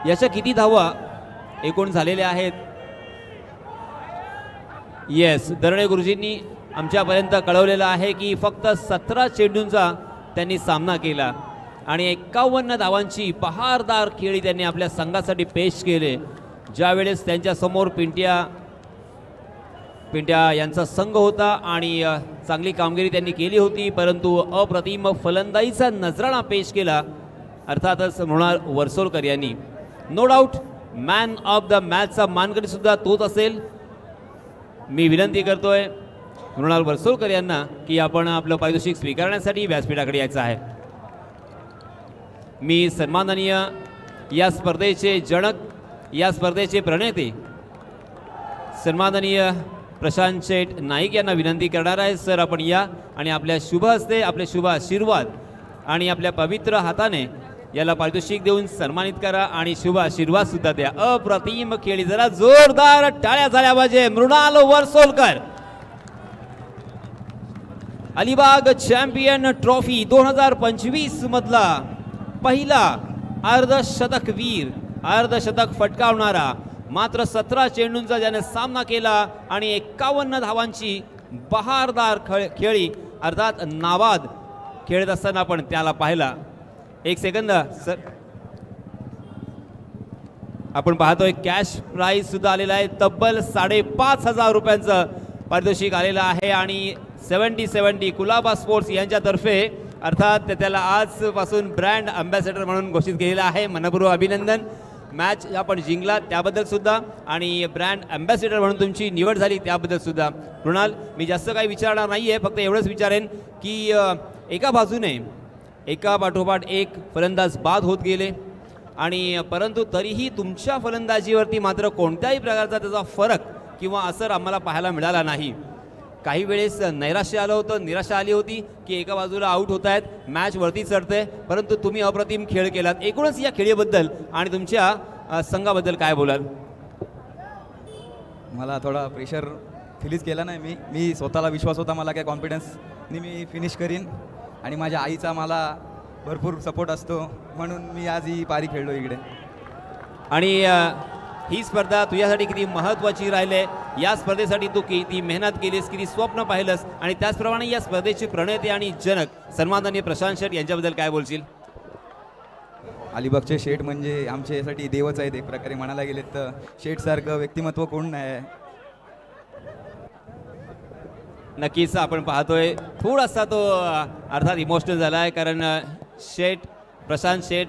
याच्या किती धावा एकूण झालेल्या आहेत? येस, दरणे गुरुजींनी आमच्यापर्यंत कळवलेलं आहे की फक्त 17 चेंडूंचा त्यांनी सामना केला आणि 51 धावांची बहारदार खेळी त्यांनी आपल्या संघासाठी पेश केले. ज्यावेळेस त्यांच्या समोर पिंट्या यांचा संघ होता आणि चांगली कामगिरी त्यांनी केली होती, परंतु अप्रतिम फलंदाजीचा नजराणा पेश केला अर्थातच मृणाल वर्सोलकर यांनी. No doubt man of the मॅचचा मानकरी सुद्धा तोच असेल. मी विनंती करतोय मृणाल वर्सोलकर यांना की आपण आपलं पारितोषिक स्वीकारण्यासाठी व्यासपीठाकडे यायचं आहे. मी सन्माननीय या स्पर्धेचे जनक, या स्पर्धेचे प्रणेते सन्माननीय प्रशांत शेठ नाईक यांना विनंती करणार आहे, सर आपण या आणि आपल्या शुभ हस्ते आपले शुभ आशीर्वाद आणि आपल्या पवित्र हाताने याला पारितोषिक देऊन सन्मानित करा आणि शुभ आशीर्वाद सुद्धा द्या. अप्रतिम खेळी, जरा जोरदार टाळ्या झाल्या पाहिजे. मृणाल वर्सोलकर अलिबाग चॅम्पियन ट्रॉफी 2025 मधला पहिला अर्धशतकवीर, अर्धशतक फटकावणारा, मात्र 17 चेंडूंचा ज्याने सामना केला आणि 51 धावांची बहारदार खेळी अर्थात नाबाद खेळत असताना आपण त्याला पाहिला. एक सेकंद सर, आपण पाहतोय कॅश प्राइज सुद्धा आलेला आहे. तब्बल 5,500 रुपयांचं पारितोषिक आलेलं आहे आणि 70-70 कुलाबा स्पोर्ट्स यांच्यातर्फे अर्थात त्याला आजपासून ब्रँड अँबॅसेडर म्हणून घोषित केलेलं आहे. मनपूर्वक अभिनंदन. मॅच आपण जिंकला त्याबद्दल सुद्धा आणि ब्रँड अँबॅसेडर म्हणून तुमची निवड झाली त्याबद्दल सुद्धा. मृणाल, मी जास्त काही विचारणार नाही आहे, फक्त एवढंच विचारेन की एका बाजूने एका पाठोपाठ एक फलंदाज बाद होत गेले आणि परंतु तरीही तुमच्या फलंदाजीवरती मात्र कोणत्याही प्रकारचा त्याचा फरक किंवा असर आम्हाला पाहायला मिळाला नाही. काही वेळेस नैराश्य आलं होतं, निराशा आली होती की एका बाजूला आऊट होत आहेत, मॅच वरती चढते, परंतु तुम्ही अप्रतिम खेळ केलात. एकूणच या खेळीबद्दल आणि तुमच्या संघाबद्दल काय बोलाल? मला थोडा प्रेशर फिलीच केला नाही. मी स्वतःला विश्वास होता, मला काय कॉन्फिडन्सनी मी फिनिश करीन आणि माझ्या आईचा मला भरपूर सपोर्ट असतो म्हणून मी आज ही पारी खेळलो इकडे. आणि ही स्पर्धा तुझ्यासाठी किती महत्त्वाची राहिले, या स्पर्धेसाठी तू किती मेहनत केलीस, किती स्वप्न पाहिलंस आणि त्याचप्रमाणे या स्पर्धेचे प्रणेते आणि जनक सन्माननीय प्रशांत शेठ यांच्याबद्दल काय बोलशील? अलिबागचे शेठ म्हणजे आमच्यासाठी देवच आहेत एक प्रकारे म्हणायला गेले तर. शेठसारखं व्यक्तिमत्व कोण नाही. नक्कीच आपण पाहतोय थोडासा तो अर्थात इमोशनल झाला आहे, कारण शेठ प्रशांत शेठ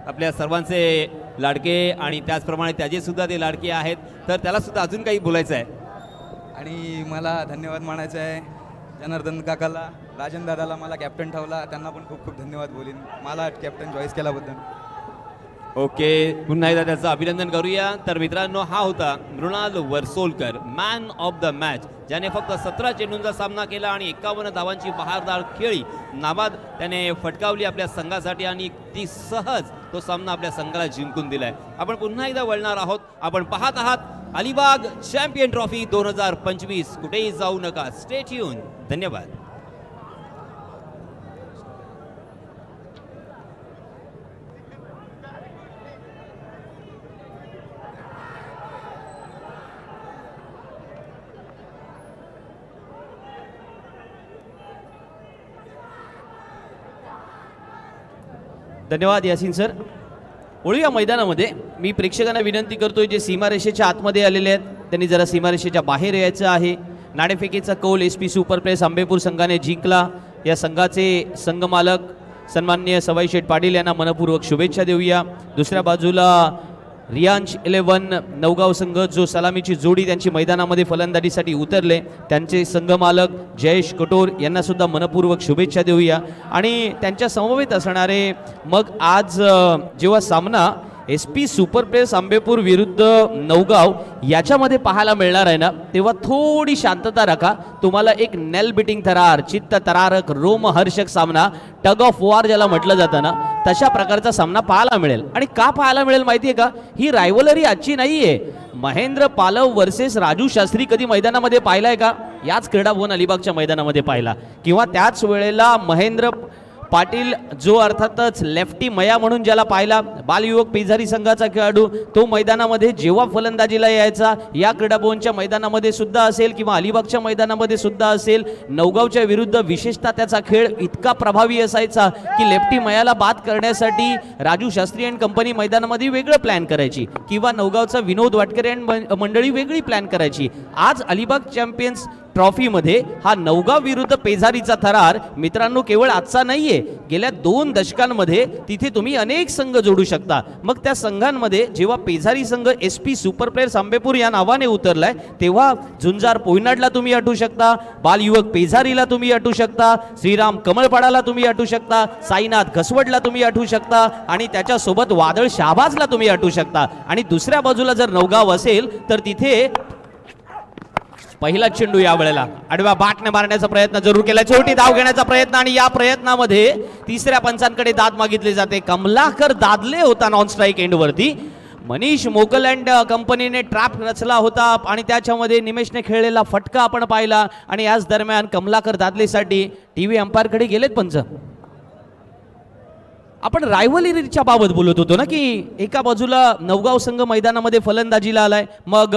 आपल्या सर्वांचे लाडके आणि त्याचप्रमाणे त्याचे सुद्धा ते लाडके आहेत, तर त्याला सुद्धा अजून काही बोलायचं आहे. आणि मला धन्यवाद म्हणायचं आहे जनार्दन काकाला, राजन दादाला मला कॅप्टन ठेवला, त्यांना पण खूप खूप धन्यवाद बोलीन मला कॅप्टन चॉईस केल्याबद्दल. ओके, पुन्हा एकदा त्याचं अभिनंदन करूया. तर मित्रांनो, हा होता Mrinal Varsolkar, man of the match, ज्याने फक्त 17 चेंडूंचा सामना केला आणि 51 धावांची बहारदार खेळी नाबाद त्याने फटकावली आपल्या संघासाठी आणि ती सहज तो सामना आपल्या संघाला जिंकून दिलाय. आपण पुन्हा एकदा वळणार आहोत. आपण पाहत आहात अलिबाग चॅम्पियन ट्रॉफी 2025. कुठेही जाऊ नका, स्टे ट्यून. धन्यवाद. धन्यवाद यासीन सर. वळूया मैदानामध्ये. मी प्रेक्षकांना विनंती करतोय जे सीमारेषेच्या आतमध्ये आलेले आहेत त्यांनी जरा सीमारेषेच्या बाहेर यायचं आहे. नाणेफेकीचा कौल SP सुपर प्लेस आंबेपूर संघाने जिंकला. या संघाचे संघमालक सन्माननीय सवाई शेठ पाटील यांना मनपूर्वक शुभेच्छा देऊया. दुसऱ्या बाजूला रियांश 11 नवगाव संघ जो सलामीची जोडी त्यांची मैदानामध्ये फलंदाजीसाठी उतरले, त्यांचे संघमालक जयेश कटोर यांना सुद्धा मनपूर्वक शुभेच्छा देऊया. आणि त्यांच्या समवेत असणारे मग आज जेव्हा सामना SP सुपर प्लेस आंबेपूर विरुद्ध नवगाव याच्यामध्ये पाहायला मिळणार आहे ना, तेव्हा थोडी शांतता राखा. तुम्हाला एक नेल बिटिंग थरार, चित्त तरारक, रोमहर्षक सामना, टग ऑफ वॉर ज्याला म्हटलं जातं ना, तशा प्रकारचा सामना पाहायला मिळेल. आणि का पाहायला मिळेल माहिती आहे का? ही रायव्हलरी आजची नाहीये. महेंद्र पालव वर्सेस राजू शास्त्री कधी मैदानामध्ये पाहिलाय का? याच क्रीडा भवन अलिबागच्या मैदानामध्ये पाहिला. किंवा त्याच वेळेला महेंद्र पाटील जो अर्थातच लेफ्टी मया म्हणून ज्याला पाहिला, बालयुवक पेजारी संघाचा खेळाडू, तो मैदानामध्ये जेव्हा फलंदाजीला यायचा, या क्रीडाभवनच्या मैदानामध्ये सुद्धा असेल किंवा अलिबागच्या मैदानामध्ये सुद्धा असेल, नवगावच्या विरुद्ध विशेषतः त्याचा खेळ इतका प्रभावी असायचा की लेफ्टी मयाला बाद करण्यासाठी राजू शास्त्री अँड कंपनी मैदानामध्ये वेगळं प्लॅन करायची किंवा नवगावचा विनोद वाटकरे अँड मंडळी वेगळी प्लॅन करायची. आज अलिबाग चॅम्पियन्स ट्रॉफीमध्ये हा नवगाव विरुद्ध पेजारीचा थरार मित्रांनो केवळ आजचा नाहीये, गेल्या 2 दशकांमध्ये तिथे तुम्ही अनेक संघ जोडू शकता. मग त्या संघांमध्ये जेव्हा पेजारी संघ SP सुपर प्लेयर्स आंबेपूर या नावाने उतरलाय, तेव्हा झुंजार पोयनाडला तुम्ही आठवू शकता, बालयुवक पेजारीला तुम्ही आठवू शकता, श्रीराम कमळपाडाला तुम्ही आठवू शकता, साईनाथ घसवडला तुम्ही आठवू शकता आणि त्याच्यासोबत वादळ शाहबाजला तुम्ही आठवू शकता. आणि दुसऱ्या बाजूला जर नवगाव असेल तर तिथे पहिला चेंडू या वेळेला आडव्या बाटने मारण्याचा प्रयत्न जरूर केला, छोटी धाव घेण्याचा प्रयत्न आणि या प्रयत्नामध्ये तिसऱ्या पंचांकडे दाद मागितली जाते. कमलाकर दादले होता नॉन स्ट्राईक एंड वरती. मनीष मोकल अँड कंपनीने ट्रॅप रचला होता आणि त्याच्यामध्ये निमेशने खेळलेला फटका आपण पाहिला आणि याच दरम्यान कमलाकर दादलेसाठी टीव्ही अंपायरकडे गेलेत पंच. आपण रायव्हलरीच्या बाबत बोलत होतो ना की एका बाजूला नवगाव संघ मैदानामध्ये फलंदाजीला आलाय, मग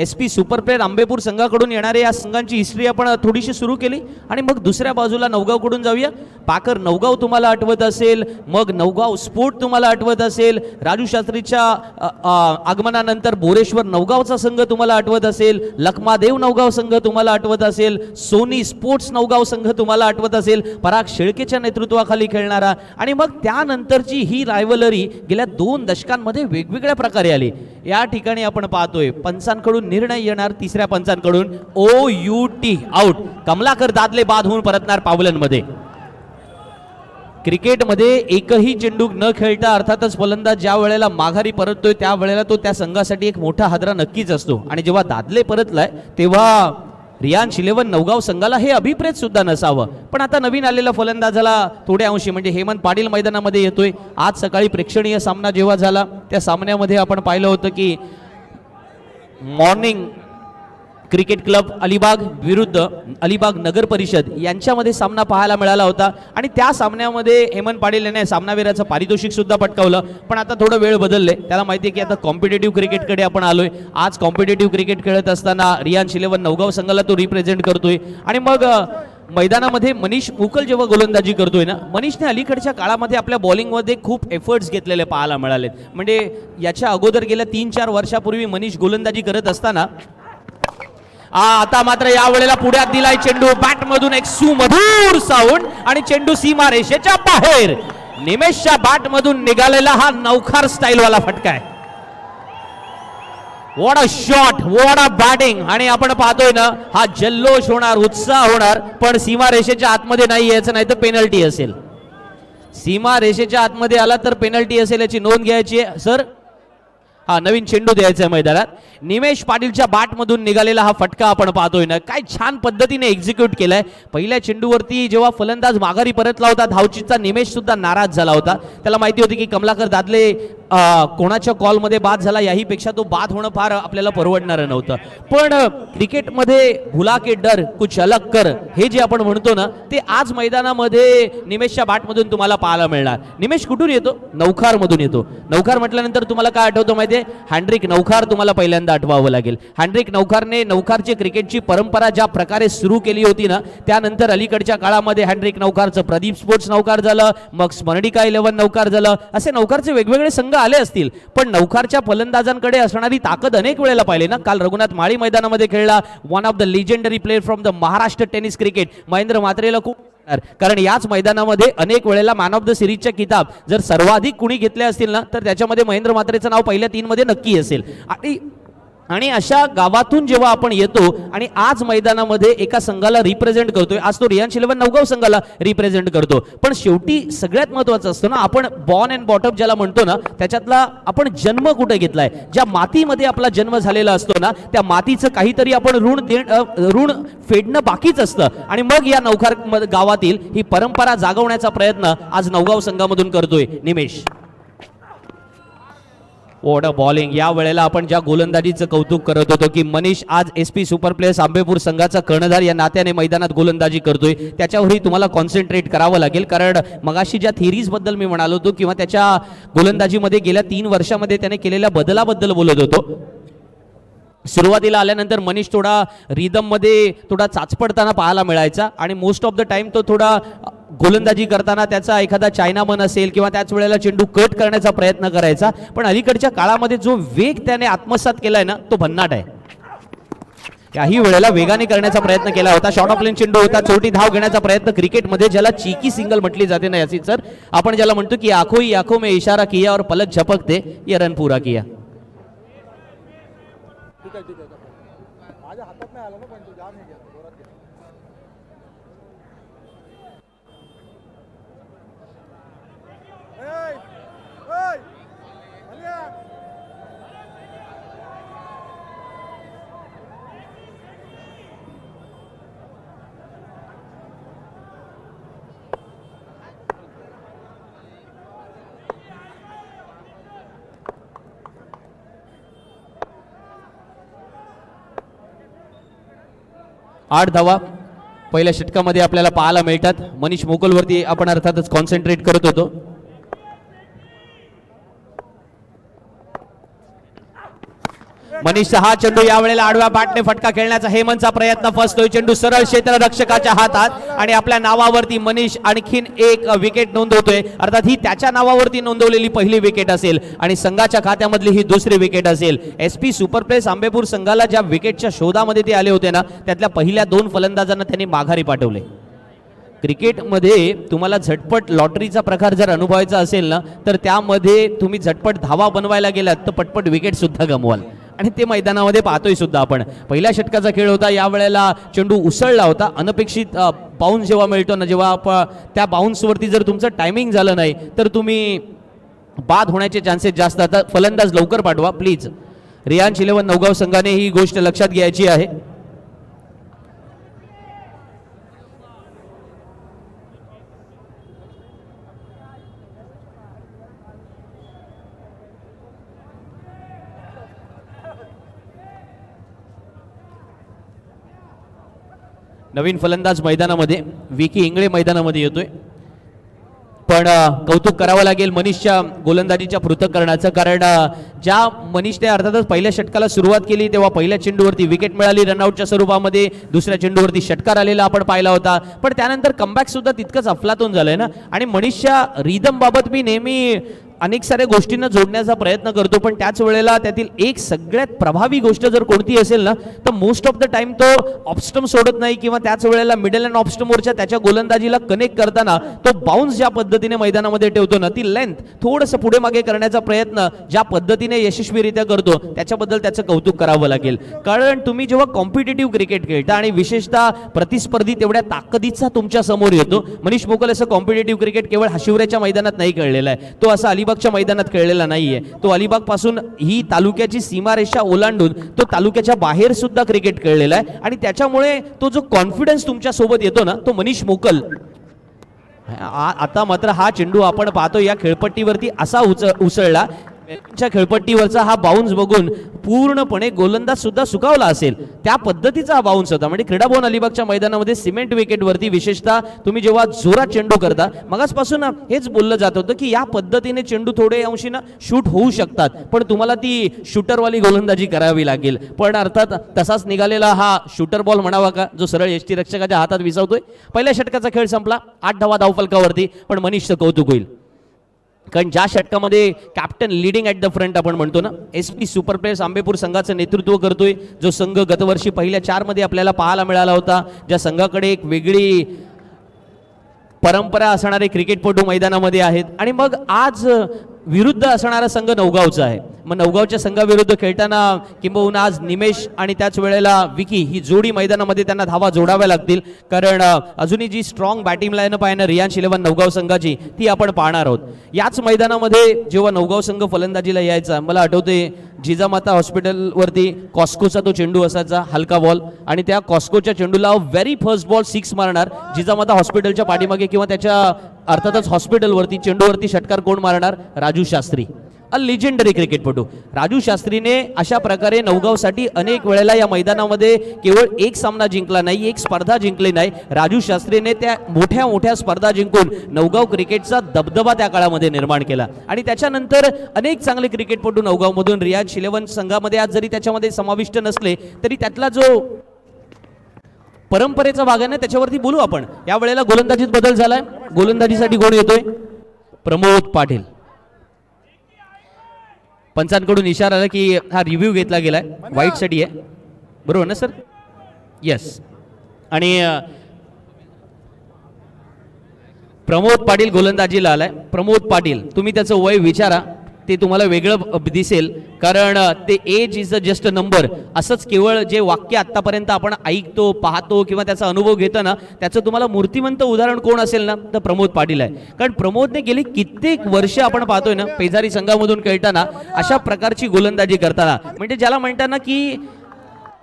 SP सुपर प्लेयर आंबेपूर संघाकडून येणारे या संघांची हिस्ट्री आपण थोडीशी सुरू केली आणि मग दुसऱ्या बाजूला नवगावकडून जाऊया. पाकर नवगाव तुम्हाला आठवत असेल, मग नवगाव स्पोर्ट तुम्हाला आठवत असेल, राजू शास्त्रीच्या आगमनानंतर बोरेश्वर नवगावचा संघ तुम्हाला आठवत असेल, लखमादेव नवगाव संघ तुम्हाला आठवत असेल, सोनी स्पोर्ट्स नवगाव संघ तुम्हाला आठवत असेल, पराग शेळकेच्या नेतृत्वाखाली खेळणारा. आणि मग त्यानंतरची ही रायव्हलरी गेल्या 2 दशकांमध्ये वेगवेगळ्या प्रकारे आली. या ठिकाणी आपण पाहतोय पंचांकडून निर्णय येणार, तिसऱ्या पंचांकडून OUT आउट. कमलाकर दादले बाद होऊन परतणार पावलांमध्ये. क्रिकेटमध्ये एकही चेंडू न खेळता अर्थातच फलंदाज ज्या वेळेला माघारी परततोय त्या वेळेला तो त्या संघासाठी एक मोठा हादरा नक्कीच असतो. आणि जेव्हा दादले परतलाय तेव्हा रियांश 11 नवगाव संघाला हे अभिप्रेत सुद्धा नसावं, पण आता नवीन आलेल्या फलंदाजाला थोड्या अंशी म्हणजे हेमंत पाटील मैदानामध्ये येतोय. आज सकाळी प्रेक्षणीय सामना जेव्हा झाला त्या सामन्यामध्ये आपण पाहिलं होतं की मॉर्निंग क्रिकेट क्लब अलिबाग विरुद्ध अलिबाग नगर परिषद यांच्यामध्ये सामना पाहायला मिळाला होता आणि त्या सामन्यामध्ये हेमंत पाटील याने सामनावीराचं पारितोषिक सुद्धा पटकावलं. पण आता थोडं वेळ बदलले, त्याला माहिती आहे की आता कॉम्पिटेटिव्ह क्रिकेटकडे आपण आलोय. आज कॉम्पिटेटिव्ह क्रिकेट खेळत असताना रियांश 11 नवगाव संघाला तो रिप्रेझेंट करतोय. आणि मग मैदानामध्ये मनीष मुकल जेव्हा गोलंदाजी करतोय ना, मनीषने अलीकडच्या काळामध्ये आपल्या बॉलिंगमध्ये खूप एफर्ट्स घेतलेले पाहायला मिळालेत. म्हणजे याच्या अगोदर गेल्या 3-4 वर्षापूर्वी मनीष गोलंदाजी करत असताना आता मात्र या वेळेला पुढ्यात दिलाय चेंडू, बॅट मधून एक सुमधुर साऊंड आणि चेंडू सीमा रेषेच्या बाहेर. निमेशच्या बॅट मधून निघालेला हा नवखार स्टाईल वाला फटका आहे. What a shot, what a batting. आणि आपण पाहतोय ना हा जल्लोष होणार, उत्साह होणार, पण सीमा रेषेच्या आतमध्ये नाही यायचं, नाही तर पेनल्टी असेल. सीमा रेषेच्या आतमध्ये आला तर पेनल्टी असेल याची नोंद घ्यायची आहे सर. हा नवीन चेंडू द्यायचा आहे मैदानात. निमेश पाटीलच्या बॅट मधून निघालेला हा फटका आपण पाहतोय ना, काय छान पद्धतीने एक्झिक्यूट केलाय. पहिल्या चेंडूवरती जेव्हा फलंदाज माघारी परतला होता धावचीचा, निमेश सुद्धा नाराज झाला होता. त्याला माहिती होती की कमलाकर दादले कोणाच्या कॉलमध्ये बाद झाला, याही पेक्षा तो बाद होणं फार आपल्याला परवडणारं नव्हतं. पण क्रिकेटमध्ये भुला के डर कुछ अलग कर हे जे आपण म्हणतो ना, ते आज मैदानामध्ये निमेशच्या बॅटमधून तुम्हाला पाहायला मिळणार. निमेश कुठून येतो? नवखार मधून येतो. नवखार म्हटल्यानंतर तुम्हाला काय आठवतं माहितीये? हॅन्ड्रिक नवखार तुम्हाला पहिल्यांदा आठवावं लागेल. हॅन्ड्रिक नवखारने नवखारची क्रिकेटची परंपरा ज्या प्रकारे सुरू केली होती ना, त्यानंतर अलीकडच्या काळामध्ये हॅन्ड्रिक नवखारचं प्रदीप स्पोर्ट्स नवखार झालं, मग स्मरणिका 11 नवखार झालं, असे नवखारचे वेगवेगळे संघ आले असतील. पण नवखारच्या फलंदाजांकडे असणारी ताकद अनेक वेळेला पाहिली ना. काल रघुनाथ माळी मैदानामध्ये खेळला, one of the legendary player from the Maharashtra tennis cricket, Mahendra म्हात्रेला खूप, कारण याच मैदानामध्ये अनेक वेळेला मॅन ऑफ द सिरीजच्या किताब जर सर्वाधिक कुणी घेतले असतील ना तर त्याच्यामध्ये महेंद्र म्हात्रेचं नाव पहिल्या 3 मध्ये नक्की असेल. आणि अशा गावातून जेव्हा आपण येतो आणि आज मैदानामध्ये एका संघाला रिप्रेझेंट करतोय, आज तो रियांश 11 नवगाव संघाला रिप्रेझेंट करतो, पण शेवटी सगळ्यात महत्त्वाचं असतं ना, आपण बॉर्न अँड बॉटअप ज्याला म्हणतो ना, त्याच्यातला आपण जन्म कुठे घेतलाय, ज्या मातीमध्ये आपला जन्म झालेला असतो ना, त्या मातीचं काहीतरी आपण ऋण फेडणं बाकीच असतं. आणि मग या नवखार गावातील ही परंपरा जागवण्याचा प्रयत्न आज नवगाव संघामधून करतोय निमेश. What a bowling. या वेळेला आपण ज्या गोलंदाजीचं कौतुक करत होतो की मनीष आज SP सुपर प्लेयर्स आंबेपूर संघाचा कर्णधार या नात्याने मैदानात गोलंदाजी करतोय, त्याच्यावरही तुम्हाला कॉन्सन्ट्रेट करावं लागेल. कारण मगाशी ज्या थिरीज बद्दल मी म्हणालो होतो किंवा त्याच्या गोलंदाजीमध्ये गेल्या 3 वर्षामध्ये त्याने केलेल्या बदलाबद्दल बोलत होतो. सुरुवातीला आल्यानंतर मनीष थोडा रिदम मध्ये थोडा चाचपडताना पाहायला मिळायचा आणि मोस्ट ऑफ द टाइम तो थोडा गोलंदाजी करताना त्याचा एखादा चायनामन असेल किंवा त्याच वेळेला चेंडू कट करण्याचा प्रयत्न करायचा. पण अलीकडच्या काळामध्ये जो वेग त्याने आत्मसात केलाय ना तो भन्नाट आहे. काही वेळेला वेगाने करण्याचा प्रयत्न केला होता. शॉर्ट ऑफ लेन चेंडू होता, छोटी धाव घेण्याचा प्रयत्न क्रिकेटमध्ये ज्याला चीकी सिंगल म्हटली जाते ना याची सर, आपण ज्याला म्हणतो की आंखों ही आंखों में इशारा किया और पलक झपकते ये रन पूरा किया. माझ्या हातात नाही आला ना पण तू जाम हे गेला जोरात गेला. अलिया 8 धावा पहिल्या षटकामध्ये आपल्याला पाहायला मिळतात. मनीष मोकलवरती आपण अर्थातच कॉन्सन्ट्रेट करत होतो. मनीषचा हा चेंडू यावेळेला आडव्या बॅटने फटका खेळण्याचा हेमंतचा प्रयत्न फसतोय. चेंडू सरळ क्षेत्ररक्षकाच्या हातात आणि आपल्या नावावरती मनीष आणखीन एक विकेट नोंदवतोय. अर्थात ही त्याच्या नावावरती नोंदवलेली पहिली विकेट असेल आणि संघाच्या खात्यामधली ही दुसरी विकेट असेल. SP सुपर प्लेयर्स आंबेपूर संघाला ज्या विकेटच्या शोधामध्ये ते आले होते ना त्यातल्या पहिल्या 2 फलंदाजांना त्यांनी माघारी पाठवले. क्रिकेटमध्ये तुम्हाला झटपट लॉटरीचा प्रकार जर अनुभवायचा असेल ना तर त्यामध्ये तुम्ही झटपट धावा बनवायला गेलात तर पटपट विकेट सुद्धा गमवाल आणि ते मैदानामध्ये पाहतोय सुद्धा आपण. पहिल्या षटकाचा खेळ होता. यावेळेला चेंडू उसळला होता. अनपेक्षित बाउन्स जेव्हा मिळतो ना, जेव्हा त्या बाउन्सवरती जर तुमचं टायमिंग झालं नाही तर तुम्ही बाद होण्याचे चान्सेस जास्त असतात. फलंदाज लवकर पाठवा प्लीज. रियांश 11 नवगाव संघाने ही गोष्ट लक्षात घ्यायची आहे. नवीन फलंदाज मैदानामध्ये विकी इंगळे मैदानामध्ये येतोय. पण कौतुक करावं लागेल मनीषच्या गोलंदाजीच्या पृथक्करणाचं. कारण ज्या मनीषने अर्थातच पहिल्या षटकाला सुरुवात केली तेव्हा पहिल्या चेंडूवरती विकेट मिळाली रनआउटच्या स्वरूपामध्ये. दुसऱ्या चेंडूवरती षटकार आलेला आपण पाहिला होता. पण त्यानंतर कमबॅक सुद्धा तितकंच अफलातून झालंय ना. आणि मनीषच्या रिदम बाबत मी नेहमी अनेक साऱ्या गोष्टींना जोडण्याचा प्रयत्न करतो. पण त्याच वेळेला त्यातील एक सगळ्यात प्रभावी गोष्ट जर कोणती असेल ना तर मोस्ट ऑफ द टाइम तो ऑफस्टम सोडत नाही किंवा त्याच वेळेला मिडल अँड ऑफस्टमवरच्या त्याच्या गोलंदाजीला कनेक्ट करताना तो बाउन्स ज्या पद्धतीने मैदानामध्ये ठेवतो ना ती लेंथ थोडंसं पुढे मागे करण्याचा प्रयत्न ज्या पद्धतीने यशस्वीरित्या करतो त्याच्याबद्दल त्याचं कौतुक करावं लागेल. कारण तुम्ही जेव्हा कॉम्पिटिटिव्ह क्रिकेट खेळता आणि विशेषतः प्रतिस्पर्धी तेवढ्या ताकदीचा तुमच्या समोर येतो. मनीष मोकल असं कॉम्पिटिटिव्ह क्रिकेट केवळ हाशिवऱ्याच्या मैदानात नाही खेळलेला आहे. तो असा अलिबागच्या मैदानात खेळलेला नाहीये. तो अलिबाग पासून ही तालुक्याची सीमारेषा ओलांडून तो तालुक्याच्या बाहेर सुद्धा क्रिकेट खेळलेला आहे आणि त्याच्यामुळे तो जो कॉन्फिडन्स तुमच्या सोबत येतो ना तो मनीष मोकल. आता मात्र हा चेंडू आपण पाहतो या खेळपट्टीवरती असा उसळला. खेळपट्टीवरचा हा बाउन्स बघून पूर्णपणे गोलंदाज सुद्धा सुकावला असेल त्या पद्धतीचा हा बाउन्स होता. म्हणजे क्रीडाभवन अलिबागच्या मैदानामध्ये सिमेंट विकेटवरती विशेषतः तुम्ही जेव्हा जोरात चेंडू करता मगासपासून हेच बोललं जात होतं की या पद्धतीने चेंडू थोडे अंशीनं शूट होऊ शकतात पण तुम्हाला ती शूटरवाली गोलंदाजी करावी लागेल. पण अर्थात तसाच निघालेला हा शूटर बॉल म्हणावा का जो सरळ यष्टीरक्षकाच्या हातात विसावतोय. पहिल्या षटकाचा खेळ संपला. 8 धावा धावफलकावरती. पण मनीषचं कौतुक होईल कारण ज्या षटकामध्ये captain leading at the front आपण म्हणतो ना SP सुपर प्लेयर्स आंबेपूर संघाचं नेतृत्व करतोय. जो संघ गतवर्षी पहिल्या 4 मध्ये आपल्याला पाहायला मिळाला होता. ज्या संघाकडे एक वेगळी परंपरा असणारे क्रिकेटपटू मैदानामध्ये आहेत. आणि मग आज विरुद्ध असणारा संघ नवगावचा आहे. मग नवगावच्या संघाविरुद्ध खेळताना किंबहुना आज निमेश आणि त्याच वेळेला विकी ही जोडी मैदानामध्ये त्यांना धावा जोडाव्या लागतील. कारण अजूनही जी स्ट्रॉंग बॅटिंग लाईनअप आहे ना रियांश 11 नवगाव संघाची ती आपण पाहणार आहोत. याच मैदानामध्ये जेव्हा नवगाव संघ फलंदाजीला यायचा मला आठवते जिजामाता हॉस्पिटलवरती कॉस्कोचा तो चेंडू असायचा हलका बॉल आणि त्या कॉस्कोच्या चेंडूला व्हेरी फर्स्ट बॉल 6 मारणार. जिजामाता हॉस्पिटलच्या पाठीमागे किंवा त्याच्या अर्थातच हॉस्पिटलवरती चेंडूवरती षटकार कोण मारणार? राजू शास्त्री. अ लिजेंडरी क्रिकेटपटू. राजू शास्त्रीने अशा प्रकारे नवगावसाठी अनेक वेळेला या मैदानामध्ये केवळ एक सामना जिंकला नाही, एक स्पर्धा जिंकली नाही. राजू शास्त्रीने त्या मोठ्या मोठ्या स्पर्धा जिंकून नवगाव क्रिकेटचा दबदबा त्या काळामध्ये निर्माण केला आणि त्याच्यानंतर अनेक चांगले क्रिकेटपटू नवगावमधून रियाज 11 संघामध्ये आज जरी त्याच्यामध्ये समाविष्ट नसले तरी त्यातला जो परंपरेचा भाग आहे ना त्याच्यावरती बोलू आपण. या वेळेला गोलंदाजीत बदल झालाय. गोलंदाजीसाठी कोण येतोय? प्रमोद पाटील. पंचांकडून इशारा आला की हा रिव्ह्यू घेतला गेलाय, वाईट साठी आहे, बरोबर ना सर? येस. आणि प्रमोद पाटील गोलंदाजीला आलाय. प्रमोद पाटील, तुम्ही त्याचं वय विचारा, ते तुम्हाला वेगळं दिसेल, कारण ते age is a just a number. असंच केवळ जे वाक्य आतापर्यंत आपण ऐकतो, पाहतो किंवा त्याचा अनुभव घेतो ना, त्याचं तुम्हाला मूर्तिमंत उदाहरण कोण असेल ना तर प्रमोद पाटील आहे. कारण प्रमोदने गेली कित्येक वर्ष आपण पाहतोय ना पेजारी संघामधून खेळताना अशा प्रकारची गोलंदाजी करताना, म्हणजे ज्याला म्हणताना की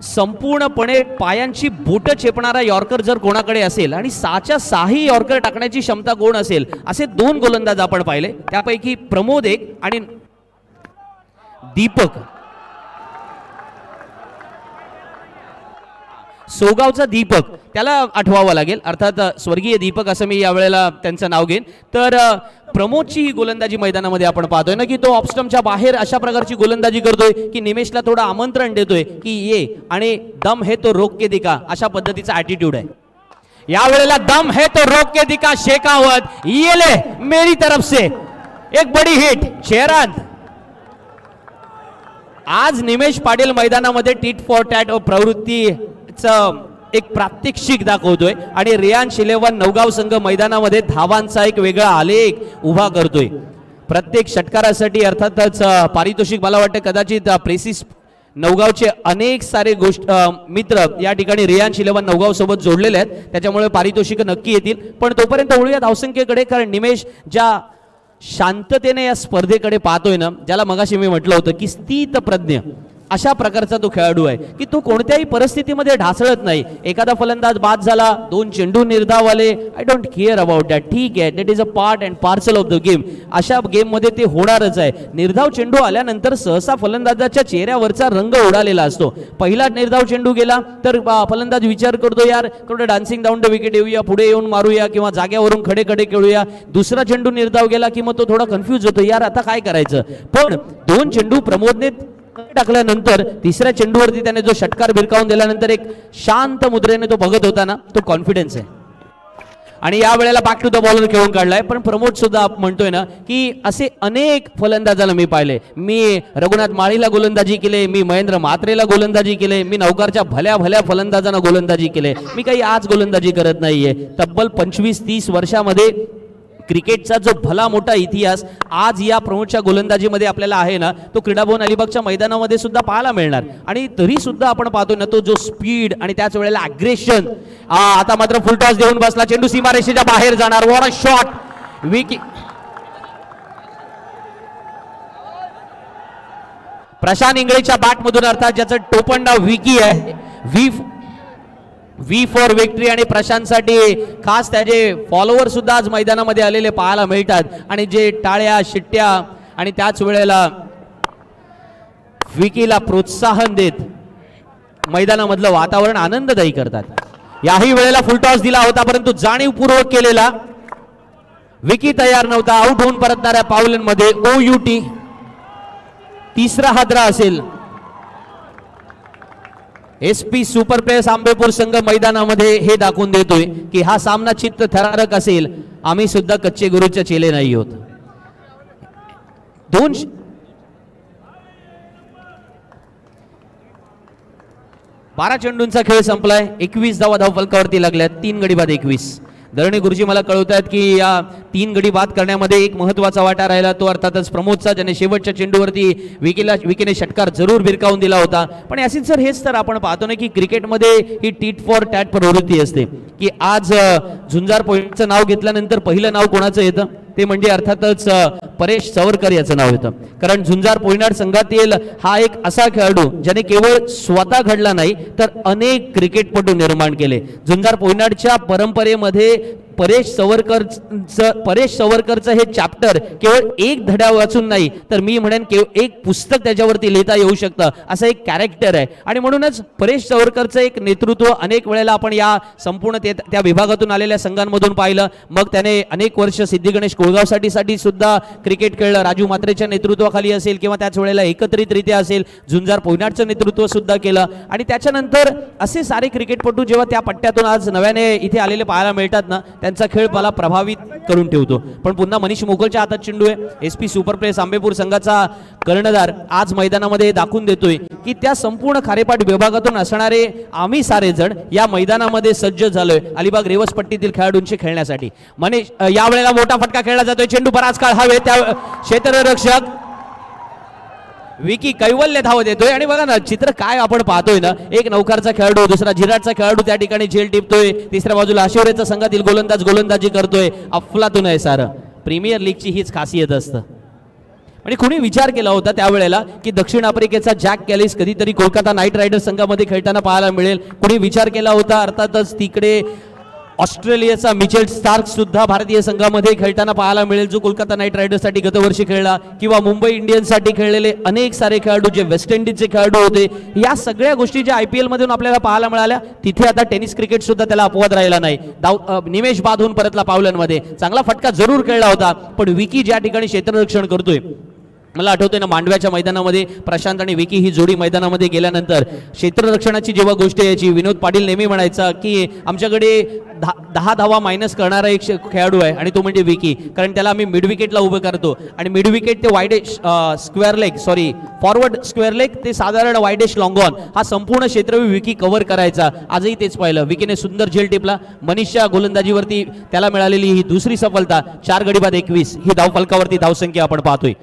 संपूर्णपणे पायांची बोटं चेपणारा यॉर्कर जर कोणाकडे असेल आणि 6च्या 6 यॉर्कर टाकण्याची क्षमता कोण असेल, असे 2 गोलंदाज आपण पाहिले. त्यापैकी प्रमोद एक आणि दीपक. सोगावचा दीपक त्याला आठवावं लागेल, अर्थात स्वर्गीय दीपक असं मी यावेळेला त्यांचं नाव घेईन. तर प्रमोदची ही गोलंदाजी मैदानामध्ये आपण पाहतोय ना की तो ऑफस्टम्पच्या बाहेर अशा प्रकारची गोलंदाजी करतोय की निमेशला थोडं आमंत्रण देतोय की ये, आणि दम है तो रोक के दिखा, अशा पद्धतीचा ॲटिट्यूड आहे. यावेळेला दम है तो रोक के दिखा शेखावत, ये ले मेरी तरफ से एक बड़ी हिट शेरांत. आज निमेश पाटील मैदानामध्ये टीट फॉर टॅट प्रवृत्तीचं एक प्रात्यक्षिक दाखवतोय आणि रियाज 11 नवगाव संघ मैदानामध्ये धावांचा एक वेगळा आलेख उभा करतोय. प्रत्येक षटकारासाठी अर्थातच पारितोषिक मला वाटतं कदाचित प्रेसिस नवगावचे अनेक सारे मित्र या ठिकाणी रियाज 11 नवगाव सोबत जोडलेले आहेत, त्याच्यामुळे पारितोषिक नक्की येतील. पण तोपर्यंत वळूया धावसंख्येकडे, कारण निमेश ज्या शांततेने या स्पर्धेकडे पाहतोय ना, ज्याला मगाशी मी म्हटलं होतं की स्थित प्रज्ञ, अशा प्रकारचा तो खेळाडू आहे की तो कोणत्याही परिस्थितीमध्ये ढासळत नाही. एखादा फलंदाज बाद झाला, 2 चेंडू निर्धाव आले, I don't care about that, ठीक आहे, that is a part and parcel of the game. अशा गेममध्ये ते होणारच आहे. निर्धाव चेंडू आल्यानंतर सहसा फलंदाजाच्या चेहऱ्यावरचा रंग उडालेला असतो. पहिला निर्धाव चेंडू गेला तर फलंदाज विचार करतो, यार थोडं डान्सिंग डाऊन द विकेट येऊया, पुढे येऊन मारूया किंवा जाग्यावरून खडे खडे खेळूया. दुसरा चेंडू निर्धाव गेला की मग तो थोडा कन्फ्यूज होतो, यार आता काय करायचं. पण 2 चेंडू प्रमोदने टाकल्यानंतर तिसऱ्या चेंडूवरती त्याने जो षटकार भिरकावून दिल्यानंतर एक शांत मुद्रेने तो बघत होता ना, तो कॉन्फिडन्स आहे. आणि या वेळेला बॅक टू द बॉलर खेळून काढलाय. पण प्रमोद सुद्धा म्हणतोय ना की असे अनेक फलंदाजाला मी पाहिले. मी रघुनाथ माळीला गोलंदाजी केले, मी महेंद्र म्हात्रेला गोलंदाजी केले, मी नौकारच्या भल्या भल्या फलंदाजांना गोलंदाजी केले. मी काही आज गोलंदाजी करत नाहीये. तब्बल 25-30 वर्षामध्ये क्रिकेटचा जो भला मोठा इतिहास आज या प्रमोदच्या गोलंदाजीमध्ये आपल्याला आहे ना, तो क्रीडाभवन अलिबागच्या मैदानामध्ये सुद्धा पाहायला मिळणार. आणि तरी सुद्धा आपण पाहतोय ना तो जो स्पीड आणि त्याच वेळेला अग्रेशन. आता मात्र फुल टॉस देऊन बसला, चेंडू सीमारेषेच्या बाहेर जाणार. What a shot. Vicky Prashant इंगळेच्या बॅट मधून, अर्थात ज्याचं टोपण नाव विकी आहे, व्ही फॉर विक्ट्री. आणि प्रशांतसाठी खास त्याचे फॉलोअर सुद्धा आज मैदानामध्ये आलेले पाहायला मिळतात आणि जे टाळ्या शिट्ट्या आणि त्याच वेळेला विकीला प्रोत्साहन देत मैदानामधलं वातावरण आनंददायी करतात. याही वेळेला फुल टॉस दिला होता परंतु जाणीवपूर्वक केलेला. विकी तयार नव्हता. आउट होऊन परतणाऱ्या पावलांमध्ये OUT तिसरा हादरा असेल. SP सुपर प्लेयर्स आंबेपूर संघ मैदानामध्ये हे दाखवून देतोय की हा सामना चित्त थरारक असेल. आम्ही सुद्धा कच्चे गुरुचे चेले नाही आहोत. 12 चेंडूंचा खेळ संपलाय. 21 धावा धावफलकावरती लागल्यात. 3 गडी बाद 21. दरणे गुरुजी मला कळवतात की या 3 गडी बाद करण्यामध्ये एक महत्वाचा वाटा राहिला, तो अर्थातच प्रमोदचा, ज्याने शेवटच्या चेंडूवरती विकीने षटकार जरूर भिरकावून दिला होता. पण यासिन सर, हेच तर आपण पाहतो ना की क्रिकेटमध्ये ही टीट फॉर टॅट प्रवृत्ती असते की आज झुंजार पॉइंटचं नाव घेतल्यानंतर पहिलं नाव कोणाचं येतं ते म्हणजे अर्थातच परेश सावरकर याचं नाव येतं. कारण झुंजार पोयनाड संघातील हा एक असा खेळाडू ज्याने केवळ स्वतः घडला नाही तर अनेक क्रिकेटपटू निर्माण केले. झुंजार पोयनाडच्या परंपरेमध्ये परेश सवरकरचं हे चॅप्टर केवळ एक धड्या वाचून नाही तर मी म्हणेन केवळ एक पुस्तक त्याच्यावरती लिहिता येऊ शकतं असं एक कॅरेक्टर आहे. आणि म्हणूनच परेश सवरकरचं एक नेतृत्व अनेक वेळेला आपण या संपूर्ण त्या विभागातून आलेल्या संघांमधून पाहिलं. मग त्याने अनेक वर्ष सिद्धी गणेश कोळगावसाठी सुद्धा क्रिकेट खेळलं. राजू मात्रेच्या नेतृत्वाखाली असेल किंवा त्याच वेळेला एकत्रितरित्या असेल झुंजार पोयनाडचं नेतृत्व सुद्धा केलं. आणि त्याच्यानंतर असे सारे क्रिकेटपटू जेव्हा त्या पट्ट्यातून आज नव्याने इथे आलेले पाहायला मिळतात ना त्यांचा खेळ मला प्रभावित करून ठेवतो. पण पुन्हा मनीष मोकलच्या हातात चेंडू आहे. एसपी सुपर प्लेस आंबेपूर संघाचा कर्णधार आज मैदानामध्ये दाखवून देतोय की त्या संपूर्ण खारेपाट विभागातून असणारे आम्ही सारे जण या मैदानामध्ये सज्ज झालोय अलिबाग रेवस पट्टीतील खेळाडूंशी खेळण्यासाठी. मनीष यावेळेला मोठा फटका खेळला जातोय. चेंडू बराच काळ हवे त्या क्षेत्ररक्षक विकी कैवल्य धावत येतोय. आणि बघा ना चित्र काय आपण पाहतोय ना एक नौकारचा खेळाडू दुसरा झिराटचा खेळाडू त्या ठिकाणी झेल टिपतोय. तिसऱ्या बाजूला आशिवरेचा संघातील गोलंदाजी करतोय. अफलातून आहे सारं. प्रीमियर लीगची हीच खासियत असतं. आणि कुणी विचार केला होता त्यावेळेला की दक्षिण आफ्रिकेचा जॅक कॅलिस कधीतरी कोलकाता नाईट रायडर्स संघामध्ये खेळताना पाहायला मिळेल. कुणी विचार केला होता अर्थातच तिकडे ऑस्ट्रेलियाचा मिचेल स्टार्क सुद्धा भारतीय संघामध्ये खेळताना पाहायला मिळेल जो कोलकाता नाईट रायडर्ससाठी गतवर्षी खेळला. किंवा मुंबई इंडियन्ससाठी खेळलेले अनेक सारे खेळाडू जे वेस्ट इंडिजचे खेळाडू होते. या सगळ्या गोष्टी ज्या IPL मधून आपल्याला पाहायला मिळाल्या तिथे आता टेनिस क्रिकेट सुद्धा त्याला अपवाद राहिला नाही. निमेश बादहून परतला पावलांमध्ये चांगला फटका जरूर खेळला होता. पण विकी ज्या ठिकाणी क्षेत्ररक्षण करतोय मला आठवतंय ना मांडव्याच्या मैदानामध्ये प्रशांत आणि विकी ही जोडी मैदानामध्ये गेल्यानंतर क्षेत्ररक्षणाची जेव्हा गोष्ट यायची विनोद पाटील नेहमी म्हणायचा की आमच्याकडे 10 धावा मायनस करणारा एक खेळाडू आहे आणि तो म्हणजे विकी. कारण त्याला आम्ही मिड विकेटला उभं करतो आणि मिड विकेट ते wideish square leg forward square leg ते साधारण वाईडेश लॉंग ऑन हा संपूर्ण क्षेत्र विकी कव्हर करायचा. आजही तेच पाहिलं. विकीने सुंदर झेल टिपला. मनीषच्या गोलंदाजीवरती त्याला मिळालेली ही दुसरी सफलता. 4 गडी बाद 21 ही धावफलकावरती धावसंख्या आपण पाहतोय.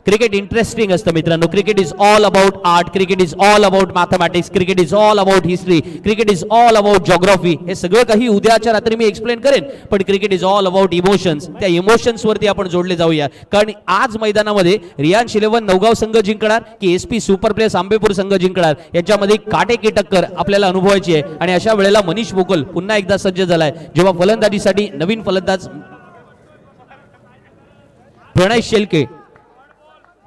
क्रिकेट इंटरेस्टिंग असतं मित्रांनो. Cricket is all about art. Cricket is all about mathematics. Cricket is all about history. Cricket is all about geography. हे सगळं काही उद्याच्या रात्री मी एक्सप्लेन करेन. पण cricket is all about emotions. त्या इमोशन्स वरती आपण जोडले जाऊया. कारण आज मैदानामध्ये रियांश 11 नवगाव संघ जिंकणार की एसपी सुपर प्लेस आंबेपूर संघ जिंकणार याच्यामध्ये काटेकी टक्कर आपल्याला अनुभवायची आहे. आणि अशा वेळेला मनीष मोकल पुन्हा एकदा सज्ज झालाय जेव्हा फलंदाजीसाठी नवीन फलंदाज प्रणय शेलके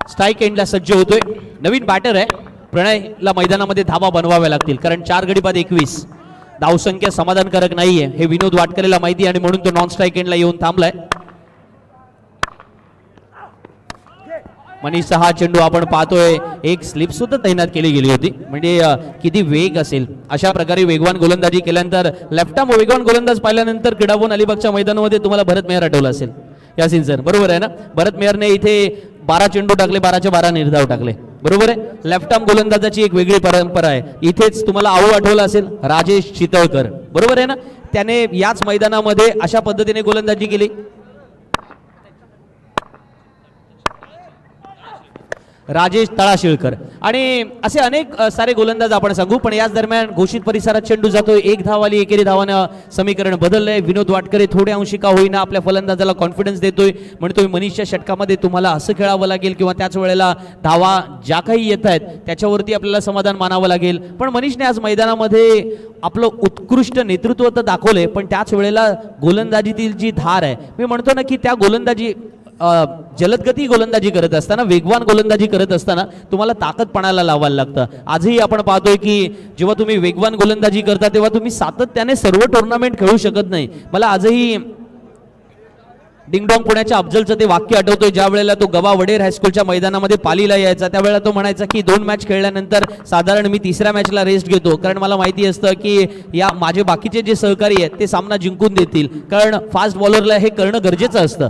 स्ट्राईक एंडला सज्ज होतोय. नवीन बॅटर आहे प्रणयला मैदानामध्ये धावा बनवाव्या लागतील कारण 4 गडी बाद 21 धावसंख्या समाधानकारक नाहीये हे विनोद वाटकरेला माहिती आणि म्हणून तो नॉन स्ट्राईक एंडला येऊन थांबलाय. मनीषचा हा चेंडू आपण पाहतोय एक स्लिप सुद्धा तैनात केली गेली होती. म्हणजे किती वेग असेल. अशा प्रकारे वेगवान गोलंदाजी केल्यानंतर लेफ्ट आर्म वेगवान गोलंदाज पाहिल्यानंतर क्रीडाभवन अलिबागच्या मैदानामध्ये तुम्हाला भरत मेहर आठवला असेल. यासिन सर बरोबर आहे ना. भरत मेहरने इथे 12 चेंडू टाकले 12च्या 12 निर्धाव टाकले. बरोबर आहे. लेफ्ट आर्म गोलंदाजाची एक वेगळी परंपरा आहे. इथेच तुम्हाला आऊ आठवला असेल राजेश चितळकर. बरोबर आहे ना. त्याने याच मैदानामध्ये अशा पद्धतीने गोलंदाजी केली. राजेश तळाशिळकर आणि असे अनेक सारे गोलंदाज आपण सांगू. पण याच दरम्यान घोषित परिसरात चेंडू जातोय. 1 धाव आली. एकेरी धावानं समीकरण बदललंय. विनोद वाटकरे थोड्या अंशी का होईना आपल्या फलंदाजाला कॉन्फिडन्स देतोय. म्हणतोय मनीषच्या षटकामध्ये तुम्हाला असं खेळावं लागेल किंवा त्याच वेळेला धावा ज्या काही येत आहेत त्याच्यावरती आपल्याला समाधान मानावं लागेल. पण मनीषने आज मैदानामध्ये आपलं उत्कृष्ट नेतृत्व तर दाखवलंय पण त्याच वेळेला गोलंदाजीतील जी धार आहे मी म्हणतो ना की त्या गोलंदाजी जलदगती गोलंदाजी करत असताना वेगवान गोलंदाजी करत असताना तुम्हाला ताकदपणाला लावायला लागतं. आजही आपण पाहतोय की जेव्हा तुम्ही वेगवान गोलंदाजी करता तेव्हा तुम्ही सातत्याने सर्व टुर्नामेंट खेळू शकत नाही. मला आजही डिंगडॉंग पुण्याच्या अफजलचं ते वाक्य आठवतोय ज्या वेळेला तो गवा वडेर हायस्कूलच्या मैदानामध्ये पालीला यायचा त्यावेळेला तो म्हणायचा की 2 मॅच खेळल्यानंतर साधारण मी 3ऱ्या मॅचला रेस्ट घेतो कारण मला माहिती असतं की या माझे बाकीचे जे सहकारी आहेत ते सामना जिंकून देतील. कारण फास्ट बॉलरला हे करणं गरजेचं असतं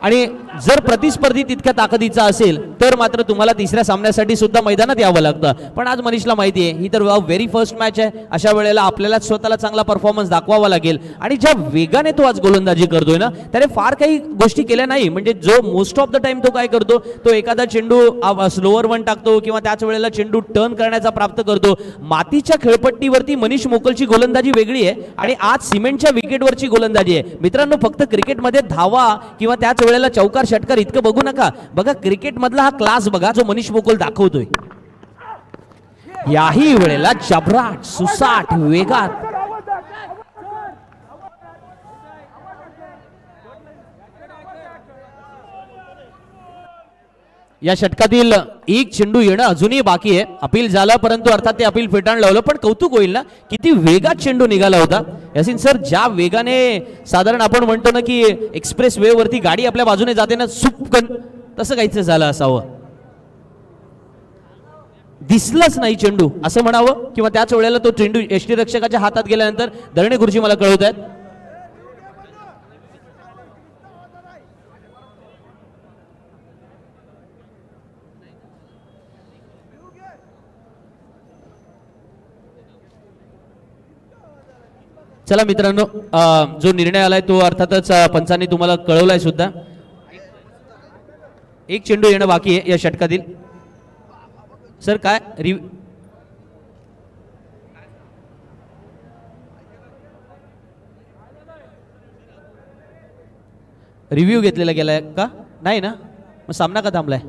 आणि जर प्रतिस्पर्धी तितक्या ताकदीचा असेल तर मात्र तुम्हाला 3ऱ्या सामन्यासाठी सुद्धा मैदानात यावं लागतं. पण आज मनीषला माहिती आहे ही तर व्हेरी फर्स्ट मॅच आहे. अशा वेळेला आपल्याला स्वतःला चांगला परफॉर्मन्स दाखवावा लागेल. आणि ज्या वेगाने तो आज गोलंदाजी करतोय ना त्याने फार काही गोष्टी केल्या नाही. म्हणजे जो मोस्ट ऑफ द टाइम तो काय करतो तो एखादा चेंडू स्लोअर वन टाकतो किंवा त्याच वेळेला चेंडू टर्न करण्याचा प्राप्त करतो. मातीच्या खेळपट्टीवरती मनीष मोकलची गोलंदाजी वेगळी आहे आणि आज सिमेंटच्या विकेटवरची गोलंदाजी आहे. मित्रांनो फक्त क्रिकेटमध्ये धावा किंवा त्याच वेळेला चौकार षटकार इतकं बघू नका. बघा क्रिकेट मधला हा क्लास बघा जो मनीष मोकल दाखवतोय. याही वेळेला जबराट सुसाट वेगात या षटकातील एक चेंडू येणं अजूनही बाकी आहे. अपील झालं परंतु अर्थात ते अपील फेटाळून लावलं. पण कौतुक होईल ना किती वेगात चेंडू निघाला होता. यासिन सर, ज्या वेगाने साधारण आपण म्हणतो ना की एक्सप्रेस वे वरती गाडी आपल्या बाजूने जाते ना सुपकन, तसं काहीच झालं असावं. दिसलाच नाही चेंडू असं म्हणावं किंवा त्याच वेळेला तो चेंडू यष्टीरक्षकाच्या हातात गेल्यानंतर दरणे गुरुजी मला कळवत आहेत. चला मित्रांनो, जो निर्णय आलाय तो अर्थातच पंचांनी तुम्हाला कळवलाय सुद्धा. एक चेंडू येणं बाकी आहे या षटकातील. सर काय रिव्ह्यू घेतलेला गेलाय का? नाही ना, मग सामना का थांबलाय?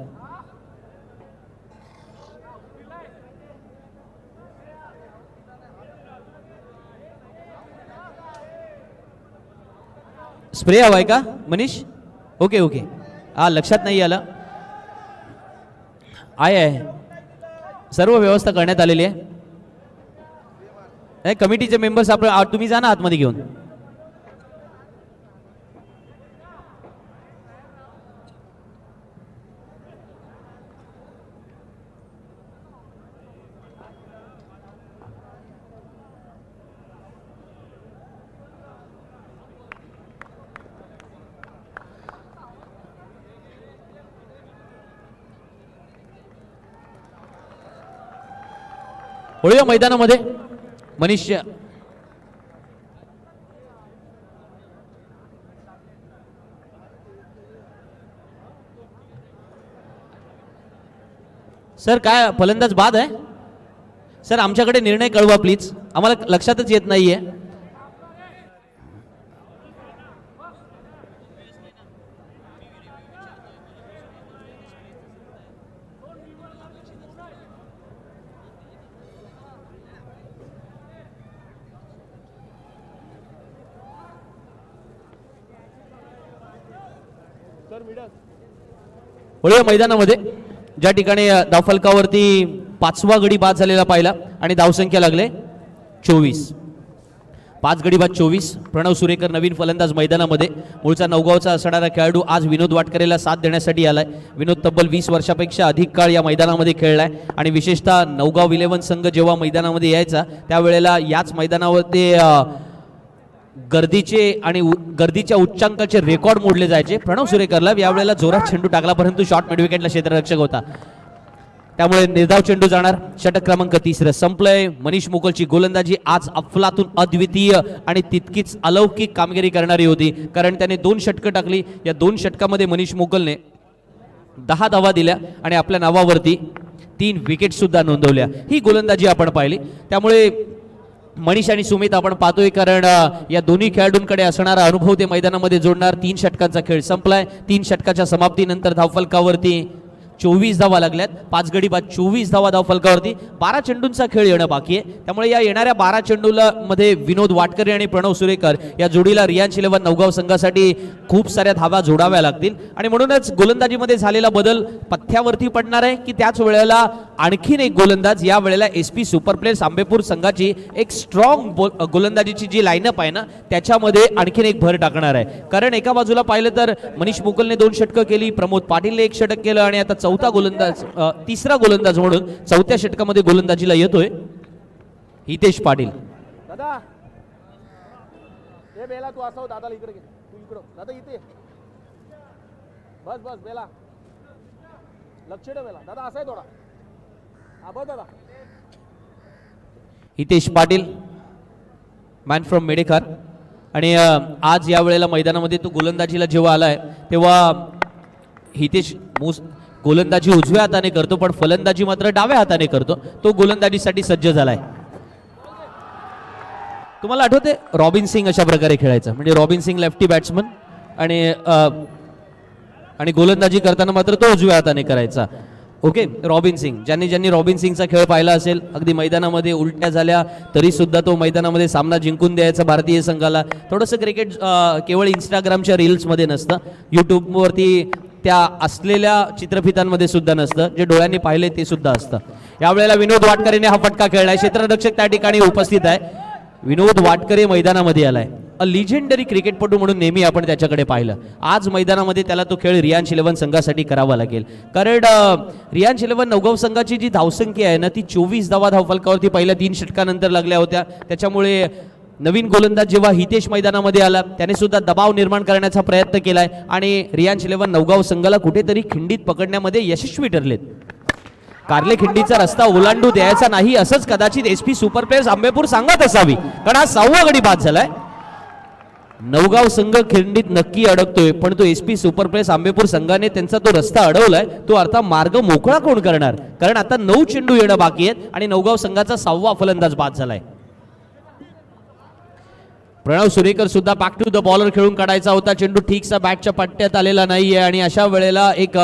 स्प्रे हवाय का मनीष? ओके ओके, हा लक्षात नाही आलं. आहे सर्व व्यवस्था करण्यात आलेली आहे. कमिटीचे मेंबर्स आपण तुम्ही जा ना आतमध्ये घेऊन. होळीया मैदानामध्ये मनीष सर काय फलंदाज बाद आहे? सर आमच्याकडे निर्णय कळवा प्लीज, आम्हाला लक्षातच येत नाहीये. होळीया मैदानामध्ये ज्या ठिकाणी धावफलकावरती 5वा गडी बाद झालेला पाहिला आणि धावसंख्या लागले 24. 5 गडी बाद 24. प्रणव सुरेकर नवीन फलंदाज मैदानामध्ये. मूळचा नवगावचा असणारा खेळाडू आज विनोद वाटकरेला साथ देण्यासाठी आलाय. विनोद तब्बल 20 वर्षापेक्षा अधिक काळ या मैदानामध्ये खेळलाय आणि विशेषतः नवगाव इलेव्हन संघ जेव्हा मैदानामध्ये यायचा त्यावेळेला याच मैदानावरती गर्दीच्या उच्चांकाचे रेकॉर्ड मोडले जायचे. प्रणव सुरेकरला यावेळेला जोरात चेंडू टाकला परंतु शॉट मिड विकेटला क्षेत्ररक्षक होता, त्यामुळे निर्धाव चेंडू जाणार. षटक क्रमांक 3 संपलंय. मनीष मुकुलची गोलंदाजी आज अफलातून अद्वितीय आणि तितकीच अलौकिक कामगिरी करणारी होती, कारण त्याने 2 षटकं टाकली. या 2 षटकामध्ये मनीष मुकुलने 10 धावा दिल्या आणि आपल्या नावावरती 3 विकेट सुद्धा नोंदवल्या. ही गोलंदाजी आपण पाहिली. त्यामुळे मनीष आणि सुमित आपण पाहतोय, कारण या दोन्ही खेळाडूंकडे असणारा अनुभव ते मैदानामध्ये जोडणार. 3 षटकांचा खेळ संपलाय. 3 षटकाच्या समाप्तीनंतर धावफलकावरती 24 धावा लागल्यात. 5 गडी बाद 24 धावा धावफलकावरती. 12 चेंडूंचा खेळ येणं बाकी आहे. त्यामुळे या येणाऱ्या 12 चेंडूला मध्ये विनोद वाटकरे आणि प्रणव सुरेकर या जोडीला रियांश इलेव्हन नवगाव संघासाठी खूप साऱ्या धावा जोडाव्या लागतील आणि म्हणूनच गोलंदाजीमध्ये झालेला बदल पथ्यावरती पडणार आहे की त्याच वेळेला आणखीन एक गोलंदाज या वेळेला SP सुपर प्लेयर्स आंबेपूर संघाची एक स्ट्रॉंग गोलंदाजीची जी लाईनअप आहे ना त्याच्यामध्ये आणखीन एक भर टाकणार आहे. कारण एका बाजूला पाहिलं तर मनीष मुकुलने 2 षटकं केली, प्रमोद पाटीलने 1 षटक केलं आणि आता तिसरा गोलंदाज म्हणून 4थ्या षटकामध्ये गोलंदाजीला येतोय हितेश पाटील. दादा हे बेला तू असाव, दादाला इकडे घे, तू इकडं दादा इथे बस बस बेला लक्ष ठेव बेला. दादा असाय थोडा, हा बस दादा. हितेश पाटील मॅन फ्रॉम मेडेकार आणि आज या वेळेला मैदानामध्ये तो गोलंदाजीला जेव्हा आलाय तेव्हा हितेश गोलंदाजी उजव्या हाताने करतो पण फलंदाजी मात्र डाव्या हाताने करतो. तो गोलंदाजीसाठी सज्ज झालाय. तुम्हाला आठवते रॉबिन सिंग अशा प्रकारे खेळायचा, म्हणजे रॉबिन सिंग लेफ्टी बॅट्समन आणि गोलंदाजी करताना मात्र तो उजव्या हाताने करायचा. ओके, रॉबिन सिंग, ज्यांनी रॉबिन सिंगचा खेळ पाहिला असेल, अगदी मैदानामध्ये उलट्या झाल्या तरी सुद्धा तो मैदानामध्ये सामना जिंकून द्यायचा भारतीय संघाला. थोडंसं क्रिकेट केवळ इंस्टाग्रामच्या रील्समध्ये नसतं, यूट्यूबवरती त्या असलेल्या चित्रफितांमध्ये सुद्धा नसतं, जे डोळ्यांनी पाहिले ते सुद्धा असतं. यावेळेला विनोद वाटकरेने हा फटका खेळलाय. क्षेत्ररक्षक त्या ठिकाणी उपस्थित आहे. विनोद वाटकरे मैदानामध्ये आलाय. अ लिजेंडरी क्रिकेटपटू म्हणून नेहमी आपण त्याच्याकडे पाहिलं. आज मैदानामध्ये त्याला तो खेळ रियांश 11 संघासाठी करावा लागेल, कारण रियांश 11 नवगाव संघाची जी धावसंख्या आहे ना ती 24 धावा धावफलकावरती पहिल्या 3 षटकानंतर लागल्या होत्या. त्याच्यामुळे नवीन गोलंदाज जेव्हा हितेश मैदानामध्ये आला त्याने सुद्धा दबाव निर्माण करण्याचा प्रयत्न केलाय आणि रियांश 11 नवगाव संघाला कुठेतरी खिंडीत पकडण्यामध्ये यशस्वी ठरलेत. कारले खिंडीचा रस्ता ओलांडू द्यायचा नाही असंच कदाचित SP सुपर प्लेयर्स आंबेपूर सांगत असावी, कारण हा 6वा गडी बाद झालाय. नवगाव संघ खिंडीत नक्की अडकतोय, पण तो SP सुपर प्लेयर्स आंबेपूर संघाने त्यांचा तो रस्ता अडवलाय. तो आता मार्ग मोकळा कोण करणार, कारण आता 9 चेंडू येणं बाकी आहेत आणि नवगाव संघाचा 6वा फलंदाज बाद झालाय. प्रणव सुरेकर सुद्धा बॅक टू द बॉलर खेळून काढायचा होता. चेंडू ठीकसा बॅटच्या पट्ट्यात आलेला नाहीये आणि अशा वेळेला एक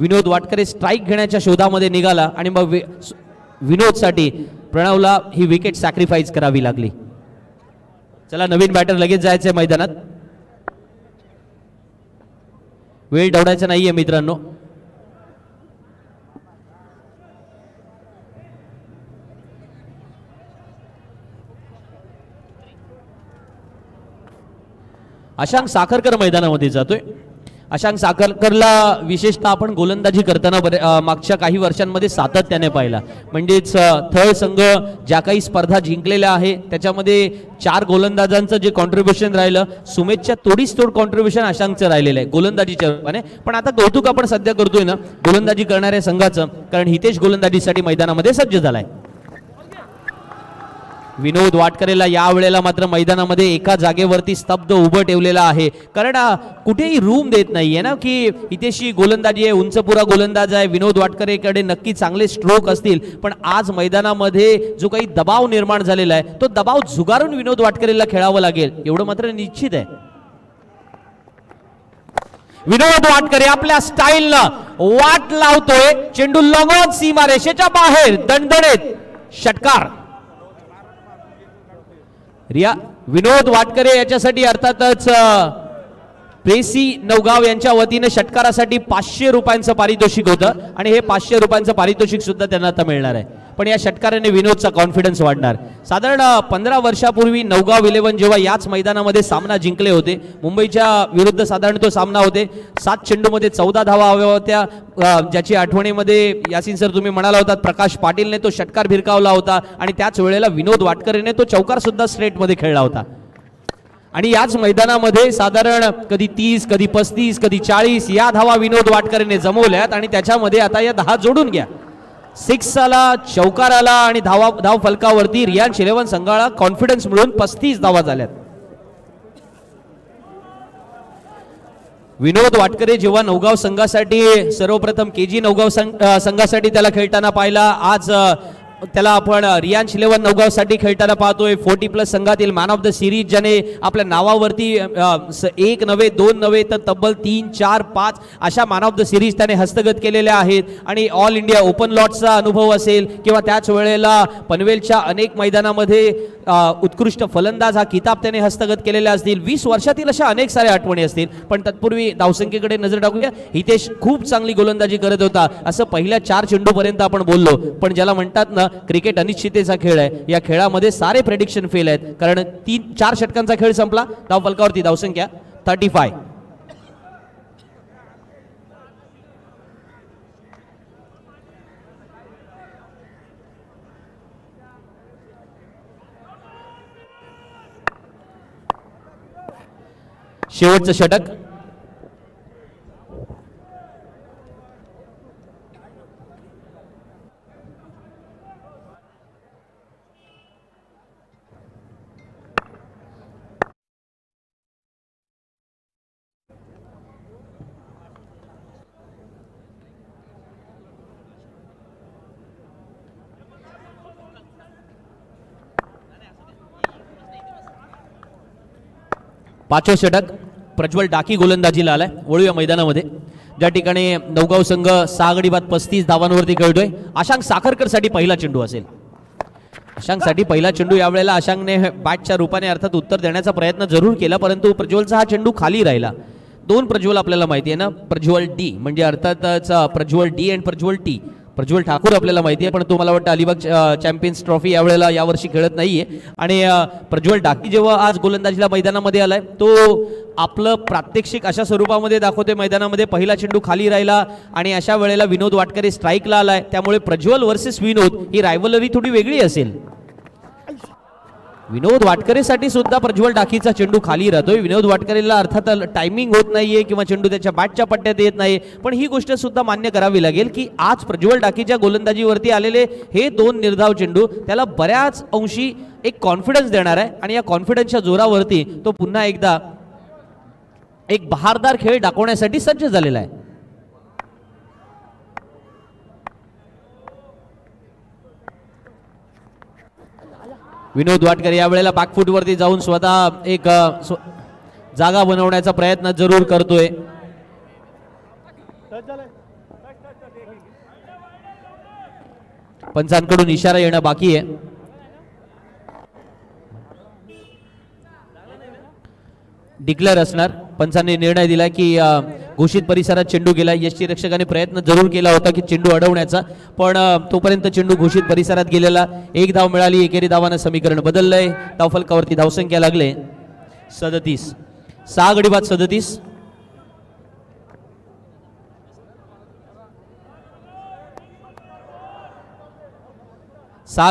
विनोद वाटकरे स्ट्राईक घेण्याच्या शोधामध्ये निघाला आणि मग विनोदसाठी प्रणवला ही विकेट सॅक्रिफाईस करावी लागली. चला नवीन बॅटर लगेच जायचंय मैदानात, वेळ दौडायचा नाहीये मित्रांनो. अशांक साखरकर मैदानामध्ये जातोय. अशांक साखरकरला विशेषतः आपण गोलंदाजी करताना मागच्या काही वर्षांमध्ये सातत्याने पाहिला. म्हणजेच थळ संघ ज्या काही स्पर्धा जिंकलेल्या आहे त्याच्यामध्ये 4 गोलंदाजांचं जे कॉन्ट्रीब्युशन राहिलं, सुमेशच्या तोडीस तोड कॉन्ट्रीब्युशन अशांकचं राहिलेलं आहे गोलंदाजीच्या रूपाने. पण आता कौतुक आपण सध्या करतोय ना गोलंदाजी करणाऱ्या संघाचं, कारण हितेश गोलंदाजीसाठी मैदानामध्ये सज्ज झालाय. विनोद वाटकरेला या वेळेला मात्र मैदानामध्ये एका जागेवरती स्तब्ध उभं ठेवलेला आहे, कारण कुठेही रूम देत नाहीये ना की हितेशी गोलंदाजी आहे, उंचपुरा गोलंदाज आहे. विनोद वाटकरेकडे नक्की चांगले स्ट्रोक असतील, पण आज मैदानामध्ये जो काही दबाव निर्माण झालेला आहे तो दबाव झुगारून विनोद वाटकरेला खेळावं लागेल एवढं मात्र निश्चित आहे. विनोद वाटकरे आपल्या स्टाईलनं वाट लावतोय. चेंडू लॉंग ऑन सीमा रेषेच्या बाहेर, दणदणीत षटकार. विनोद वाटकरे याच्यासाठी अर्थातच प्रेसी नवगाव यांच्या वतीने षटकारासाठी 500 रुपयांचं पारितोषिक होतं आणि हे 500 रुपयांचं पारितोषिक सुद्धा त्यांना आता मिळणार आहे. पण या षटकाराने विनोदचा कॉन्फिडन्स वाढणार. साधारण 15 वर्षापूर्वी नवगाव 11 जेव्हा याच मैदानामध्ये सामना जिंकले होते, मुंबईच्या विरुद्ध साधारण तो सामना होते, 7 चेंडूमध्ये 14 धावा हव्या होत्या, ज्याची आठवणीमध्ये यासिन सर तुम्ही म्हणाला होता प्रकाश पाटीलने तो षटकार भिरकावला होता आणि त्याच वेळेला विनोद वाटकरेने तो चौकार सुद्धा स्ट्रेटमध्ये खेळला होता. आणि याच मैदानामध्ये साधारण कधी 30, कधी 35, कधी 40 या धावा विनोद वाटकरेने जमवल्यात आणि त्याच्यामध्ये आता या 10 जोडून घ्या. 6 आला, चौकार आला आणि धाव फलकावरती रियांश 11 संघाला कॉन्फिडन्स मिळून 35 धावा झाल्यात. विनोद वाटकरे जेव्हा नवगाव संघासाठी सर्वप्रथम KG नवगाव संघासाठी त्याला खेळताना पाहिला, आज त्याला आपण रियांश 11 नवगाव साठी खेळताना पाहतोय. 40+ संघातील मॅन ऑफ द सिरीज ज्याने आपल्या नावावरती 1 नव्हे 2 नव्हे तर तब्बल 3, 4, 5 अशा मॅन ऑफ द सिरीज त्याने हस्तगत केलेल्या आहेत. आणि ऑल इंडिया ओपन लॉटचा अनुभव असेल किंवा त्याच वेळेला पनवेलच्या अनेक मैदानामध्ये उत्कृष्ट फलंदाज हा किताब त्याने हस्तगत केलेला असतील. 20 वर्षातील अशा अनेक साऱ्या आठवणी असतील. पण तत्पूर्वी धावसंख्येकडे नजर टाकूया. हितेश खूप चांगली गोलंदाजी करत होता असं पहिल्या 4 चेंडूपर्यंत आपण बोललो, पण ज्याला म्हणतात ना क्रिकेट अनिश्चिततेचा खेळ आहे, या खेळामध्ये सारे प्रेडिक्शन फेल आहेत, कारण 3-4 षटकांचा खेळ संपला. धाव फलकावरती धावसंख्या 35. शेवटचं षटक. पाचवं षटक. प्रज्वल डाकी गोलंदाजीला आलाय. वळूया मैदानामध्ये, ज्या ठिकाणी नवगाव संघ 6 गडी बाद 35 धावांवरती खेळतोय. अशांक साखरकर साठी पहिला चेंडू असेल. अशांक साठी पहिला चेंडू. यावेळेला अशांकने बॅटच्या रूपाने अर्थात उत्तर देण्याचा प्रयत्न जरूर केला, परंतु प्रज्वलचा हा चेंडू खाली राहिला. दोन प्रज्वल आपल्याला माहिती आहे ना, प्रज्वल डी म्हणजे अर्थातच Prajwal D and Prajwal T. Prajwal Thakur आपल्याला माहिती आहे, पण तो मला वाटतं अलिबाग चॅम्पियन्स ट्रॉफी यावेळेला यावर्षी खेळत नाहीये. आणि प्रज्वल डाकी जेव्हा आज गोलंदाजीला मैदानामध्ये आलाय, तो आपलं प्रात्यक्षिक अशा स्वरूपामध्ये दाखवते मैदानामध्ये. पहिला चेंडू खाली राहिला आणि अशा वेळेला विनोद वाटकरी स्ट्राईकला आलाय, त्यामुळे प्रज्वल वर्सेस विनोद ही रायव्हलरी थोडी वेगळी असेल. विनोद वाटकरेसाठी सुद्धा प्रज्वल डाकीचा चेंडू खाली राहतोय. विनोद वाटकरेला अर्थात टायमिंग होत नाहीये किंवा चेंडू त्याच्या बॅटच्या पट्ट्यात येत नाही, पण ही गोष्ट सुद्धा मान्य करावी लागेल की आज प्रज्वल डाकीच्या गोलंदाजीवरती आलेले हे दोन निर्धाव चेंडू त्याला बऱ्याच अंशी एक कॉन्फिडन्स देणार आहे आणि या कॉन्फिडन्सच्या जोरावरती तो पुन्हा एकदा एक बहारदार खेळ दाखवण्यासाठी सज्ज झालेला आहे. विनोद वाटकर यावेळेला बॅकफूट वरती जाऊन स्वतः एक जागा बनवण्याचा प्रयत्न जरूर करतोय. पंचांकडून इशारा येणं बाकी आहे. डिक्लेअर असणार. पंचांनी निर्णय दिला की घोषित परिसरात चेंडू गेला. यष्टी रक्षकाने प्रयत्न जरूर केला होता की चेंडू अडवण्याचा, पण तोपर्यंत चेंडू घोषित परिसरात गेलेला. एक धाव मिळाली. एकेरी धावानं समीकरण बदललंय. धावफलकावरती धावसंख्या लागले 37. 6 गडी बाद 37.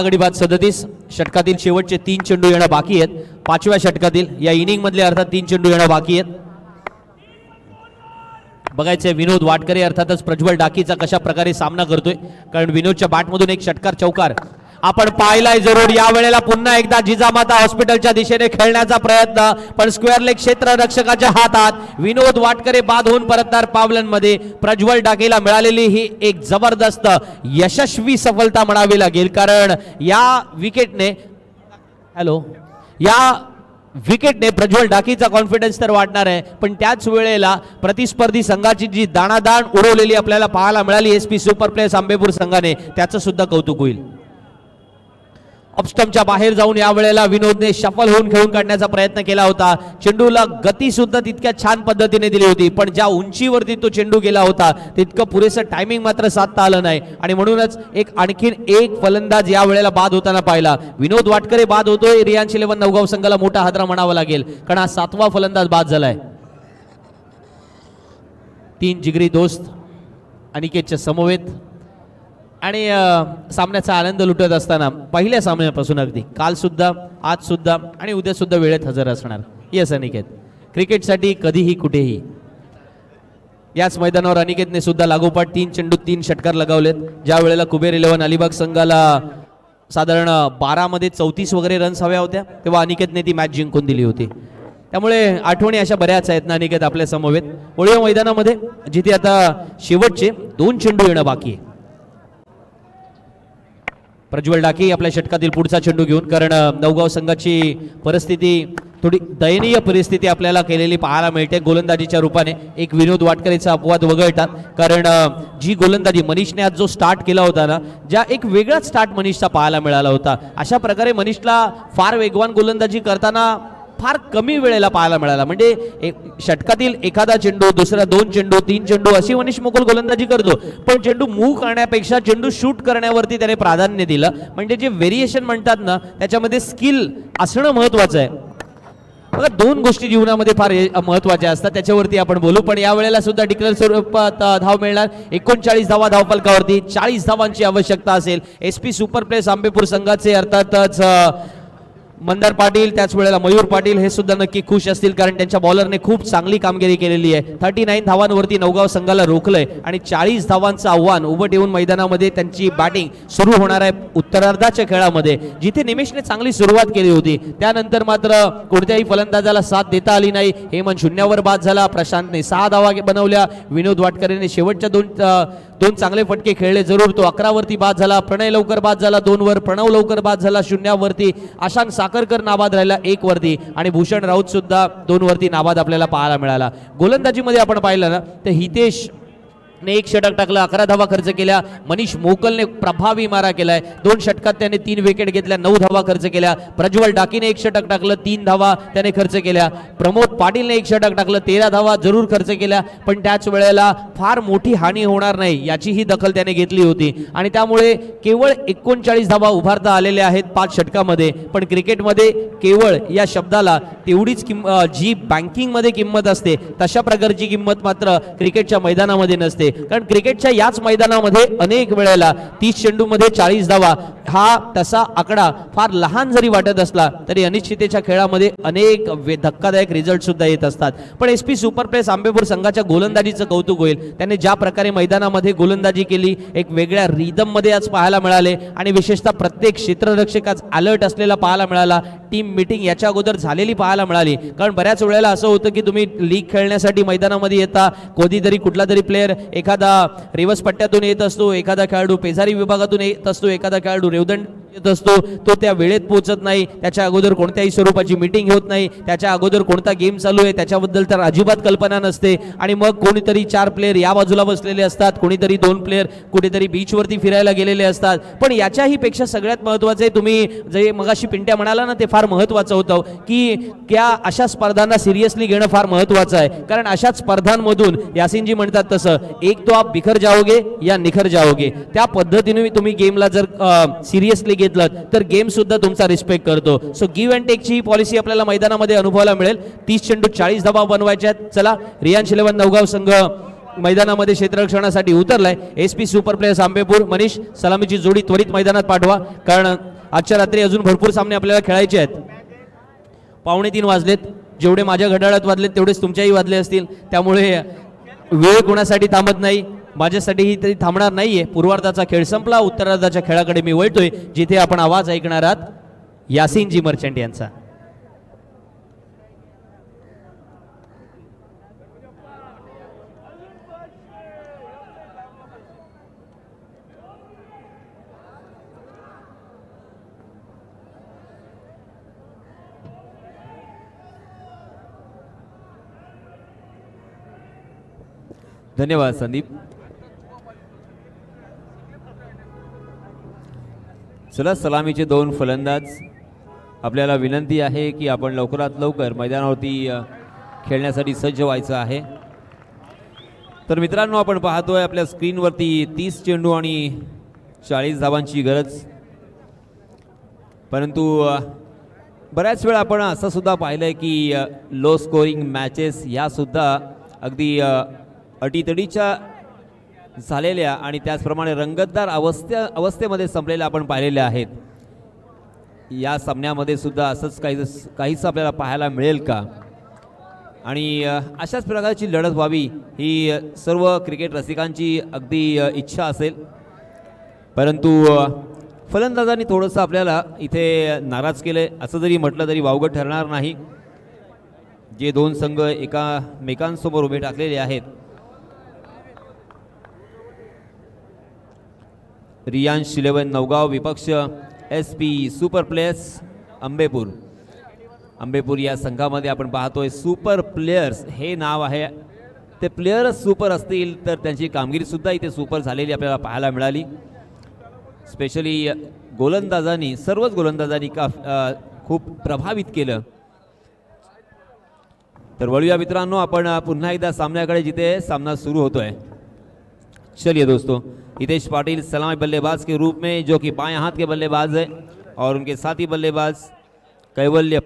गडी बाद 37. षटकातील शेवटचे 3 चेंडू येणं बाकी आहेत. 5व्या षटकातील या इनिंग मधले अर्थात 3 चेंडू येणं बाकी आहेत. बघायचंय विनोद वाटकरे अर्थातच प्रज्वल डाकीचा कशा प्रकारे सामना करतोय, कारण विनोदच्या बॅटमधून एक षटकार चौकार आपण पाहिलाय जरूर. या वेळेला पुन्हा एकदा जिजामाता हॉस्पिटलच्या दिशेने खेळण्याचा प्रयत्न, पण स्क्वेअर लेग क्षेत्ररक्षकाच्या हातात. विनोद वाटकरे बाद होऊन परतणार पावलांमध्ये. प्रज्वल डाकीला मिळालेली ही एक जबरदस्त यशस्वी सफलता म्हणावी लागेल, कारण या विकेटने प्रज्वल डाकीचा कॉन्फिडन्स तर वाढणार आहे, पण त्याच वेळेला प्रतिस्पर्धी संघाची जी दाणादाण उडवलेली आपल्याला पाहायला मिळाली SP सुपर प्लेयर्स आंबेपूर संघाने, त्याचं सुद्धा कौतुक होईल. ऑफस्टंपच्या बाहेर जाऊन या वेळेला विनोदने शफल होऊन खेळून काढण्याचा प्रयत्न केला होता. चेंडूला गती सुद्धा तितक्या छान पद्धतीने दिली होती, पण ज्या उंचीवरती तो चेंडू गेला होता तितकं पुरेसं टायमिंग मात्र साधता आलं नाही आणि म्हणूनच आणखीन एक फलंदाज या वेळेला बाद होताना पाहिला. विनोद वाटकरे बाद होतोय. रियांश 11 नवगाव संघाला मोठा हादरा म्हणावा लागेल, कारण हा 7वा फलंदाज बाद झालाय. 3 जिगरी दोस्त अनिकेतच्या समवेत आणि सामन्याचा आनंद लुटत असताना पहिल्या सामन्यापासून अगदी काल सुद्धा, आज सुद्धा आणि उद्या सुद्धा वेळेत हजर असणार. येस अनिकेत, क्रिकेटसाठी कधीही कुठेही. याच मैदानावर अनिकेतने सुद्धा लागोपाठ 3 चेंडू 3 षटकार लगावलेत. ज्या वेळेला कुबेर 11 अलिबाग संघाला साधारण 12 मध्ये 34 वगैरे रन्स हव्या होत्या, तेव्हा अनिकेतने ती मॅच जिंकून दिली होती. त्यामुळे आठवणी अशा बऱ्याच आहेत ना अनिकेत आपल्या समवेत. ओळीव मैदानामध्ये जिथे आता शेवटचे 2 चेंडू येणं बाकी आहे. प्रज्वल डाकी आपल्या षटकातील पुढचा चेंडू घेऊन, कारण नवगाव संघाची परिस्थिती थोडी दयनीय परिस्थिती आपल्याला केलेली पाहायला मिळते गोलंदाजीच्या रूपाने. एक विनोद वाटकरेचा अपवाद वगळतात, कारण जी गोलंदाजी मनीषने आज जो स्टार्ट केला होता ना, ज्या एक वेगळाच स्टार्ट मनीषचा पाहायला मिळाला होता. अशा प्रकारे मनीषला फार वेगवान गोलंदाजी करताना फार कमी वेळेला पाहायला मिळाला. म्हणजे षटकातील एखादा चेंडू, दुसरा 2 चेंडू, 3 चेंडू अशी मनीष मोकल गोलंदाजी करतो, पण चेंडू मूव्ह करण्यापेक्षा चेंडू शूट करण्यावरती त्याने प्राधान्य दिलं. म्हणजे जे व्हेरिएशन म्हणतात ना, त्याच्यामध्ये स्किल असणं महत्वाचं आहे. बघा, 2 गोष्टी जीवनामध्ये फार महत्वाच्या असतात, त्याच्यावरती आपण बोलू. पण या वेळेला सुद्धा डिक्लेअर स्वरूपात धाव मिळणार. 39 धावा धावफलकावरती. 40 धावांची आवश्यकता असेल. SP सुपर प्लेयर्स आंबेपूर संघाचे अर्थातच मंदार पाटील, त्याच वेळेला मयूर पाटील हे सुद्धा नक्की खुश असतील, कारण त्यांच्या बॉलरने खूप चांगली कामगिरी केलेली आहे. 39 धावांवरती नवगाव संघाला रोखलंय आणि 40 धावांचं आव्हान उभं ठेवून मैदानामध्ये त्यांची बॅटिंग सुरू होणार आहे उत्तरार्धाच्या खेळामध्ये. जिथे निमेशने चांगली सुरुवात केली होती, त्यानंतर मात्र कोणत्याही फलंदाजाला साथ देता आली नाही. हेमंत शून्यावर बाद झाला. प्रशांतने 6 धावा बनवल्या. विनोद वाटकरेने शेवटच्या दोन चांगले फटके खेळले जरूर. तो 11 वरती बाद झाला. प्रणय लवकर बाद झाला 2 वर. प्रणव लवकर बाद झाला 0 वरती. आशांक साखरकर नाबाद राहिला 1 वरती आणि भूषण राऊत सुद्धा 2 वरती नाबाद आपल्याला पाहायला मिळाला. गोलंदाजीमध्ये आपण पाहिलं ना, तर हितेश ने 1 षटक टाकलं, 11 धावा खर्च केल्या. मनीष मोकलने प्रभावी मारा केलाय, 2 षटकात त्याने 3 विकेट घेतल्या, 9 धावा खर्च केल्या. प्रज्वल डाकीने 1 षटक टाकलं, 3 धावा त्याने खर्च केल्या. प्रमोद पाटीलने 1 षटक टाकलं, 13 धावा जरूर खर्च केल्या, पण त्याच वेळेला फार मोठी हानी होणार नाही याचीही दखल त्याने घेतली होती आणि त्यामुळे केवळ 39 धावा उभारता आलेल्या आहेत 5 षटकामध्ये. पण क्रिकेटमध्ये केवळ या शब्दाला तेवढीच जी बँकिंग मध्ये किंमत असते तशा प्रकारची किंमत मात्र क्रिकेटच्या मैदानामध्ये नसते. कारण क्रिकेटच्या याच मैदानामध्ये अनेक वेळेला 30 चेंडूमध्ये 40 धावा हा तसा आकडा फार लहान जरी वाटत असला तरी अनिश्चिततेच्या खेळामध्ये अनेक धक्कादायक रिझल्ट सुद्धा येत असतात. पण एसपी सुपर प्लेयर्स आंबेपूर संघाच्या गोलंदाजीचं कौतुक होईल. त्याने ज्या प्रकारे मैदानामध्ये गोलंदाजी केली, एक वेगळ्या रिदम मध्ये आज पाहायला मिळाले आणि विशेषतः प्रत्येक क्षेत्ररक्षक आज अलर्ट असलेला पाहायला मिळाला. टीम मीटिंग याच्या अगोदर झालेली पाहायला मिळाली. कारण बऱ्याच वेळेला असं होतं की तुम्ही लीग खेळण्यासाठी मैदानामध्ये येता, कधीतरी कुठला तरी प्लेअर एखादा रिवर्स पट्ट्यातून येत असतो, एखादा खेळाडू पेजारी विभागातून येत असतो, एखादा खेळाडू रेवदंड येत असतो, तो त्या वेळेत पोहोचत नाही, त्याच्या अगोदर कोणत्याही स्वरूपाची मीटिंग होत नाही, त्याच्या अगोदर कोणता गेम चालू आहे त्याच्याबद्दल तर अजिबात कल्पना नसते आणि मग कोणीतरी 4 प्लेयर या बाजूला बसलेले असतात, कोणीतरी 2 प्लेयर कुठेतरी बीचवरती फिरायला गेलेले असतात. पण याच्याही पेक्षा सगळ्यात महत्त्वाचं आहे, तुम्ही जे मगाशी पिंट्या म्हणाला ना ते फार महत्त्वाचं होतं की त्या अशा स्पर्धांना सिरियसली घेणं फार महत्त्वाचं आहे. कारण अशाच स्पर्धांमधून यासिनजी म्हणतात तसं एक तो आप बिखर जाओगे या निखर जाओगे, त्या पद्धतीने तुम्ही गेमला जर सिरियसली घेतलं तर गेम सुद्धा तुमचा रिस्पेक्ट करतो. सो गिव्ह अँड टेकची ही पॉलिसी आपल्याला मैदानामध्ये अनुभवायला मिळेल. 30 चेंडू 40 धावा बनवायच्या आहेत. चला, रियांश 11 नवगाव संघ मैदानामध्ये क्षेत्ररक्षणासाठी उतरलाय. SP super players Ambepur, Manish सलामीची जोडी त्वरित मैदानात पाठवा कारण आजच्या रात्री अजून भरपूर सामने आपल्याला खेळायचे आहेत. 2:45 वाजलेत, जेवढे माझ्या घड्याळात वाजलेत तेवढेच तुमच्याही वाजले असतील, त्यामुळे वेळ कोणासाठी थांबत नाही, माझ्यासाठीही तरी थांबणार नाहीये. पूर्वार्धाचा खेळ संपला, उत्तरार्धाच्या खेळाकडे मी वळतोय जिथे आपण आवाज ऐकणार आहात यासिनजी मर्चंट यांचा. धन्यवाद संदीप. चला, सलामीचे 2 फलंदाज. आपल्याला विनंती आहे की आपण लवकरात लवकर मैदानावरती खेळण्यासाठी सज्ज व्हायचं आहे. तर मित्रांनो, आपण पाहतोय आपल्या स्क्रीनवरती 30 चेंडू आणि 40 धावांची गरज. परंतु बऱ्याच वेळा आपण असं सुद्धा पाहिलंय की लो स्कोरिंग मॅचेस ह्या सुद्धा अगदी अटीतडीच्या झालेल्या आणि त्याचप्रमाणे रंगतदार अवस्थेमध्ये संपलेल्या आपण पाहिलेल्या आहेत. या सामन्यामध्ये सुद्धा असंच काहीच आपल्याला पाहायला मिळेल का? आणि अशाच प्रकारची लढत व्हावी ही सर्व क्रिकेट रसिकांची अगदी इच्छा असेल. परंतु फलंदाजांनी थोडंसं आपल्याला इथे नाराज केलंय असं जरी म्हटलं तरी वावगं ठरणार नाही. जे 2 संघ एकामेकांसमोर उभे टाकलेले आहेत, रियांश 11 नवगाव विपक्ष SP super players Ambepur. Ambepur या संघामध्ये आपण पाहतोय सुपर प्लेयर्स हे नाव आहे. ते प्लेयर्स सुपर असतील तर त्यांची कामगिरी सुद्धा इथे सुपर झालेली आपल्याला पाहायला मिळाली. स्पेशली गोलंदाजांनी, सर्वच गोलंदाजांनी खूप प्रभावित केलं. तर वळूया मित्रांनो आपण पुन्हा एकदा सामन्याकडे जिथे सामना सुरू होतोय. चलिए दोस्तों, हितेश पाटिल सलामी बल्लेबाज के रूप में जो कि बाएं हाथ के बल्लेबाज है और उनके साथी बल्लेबाज कैवल्य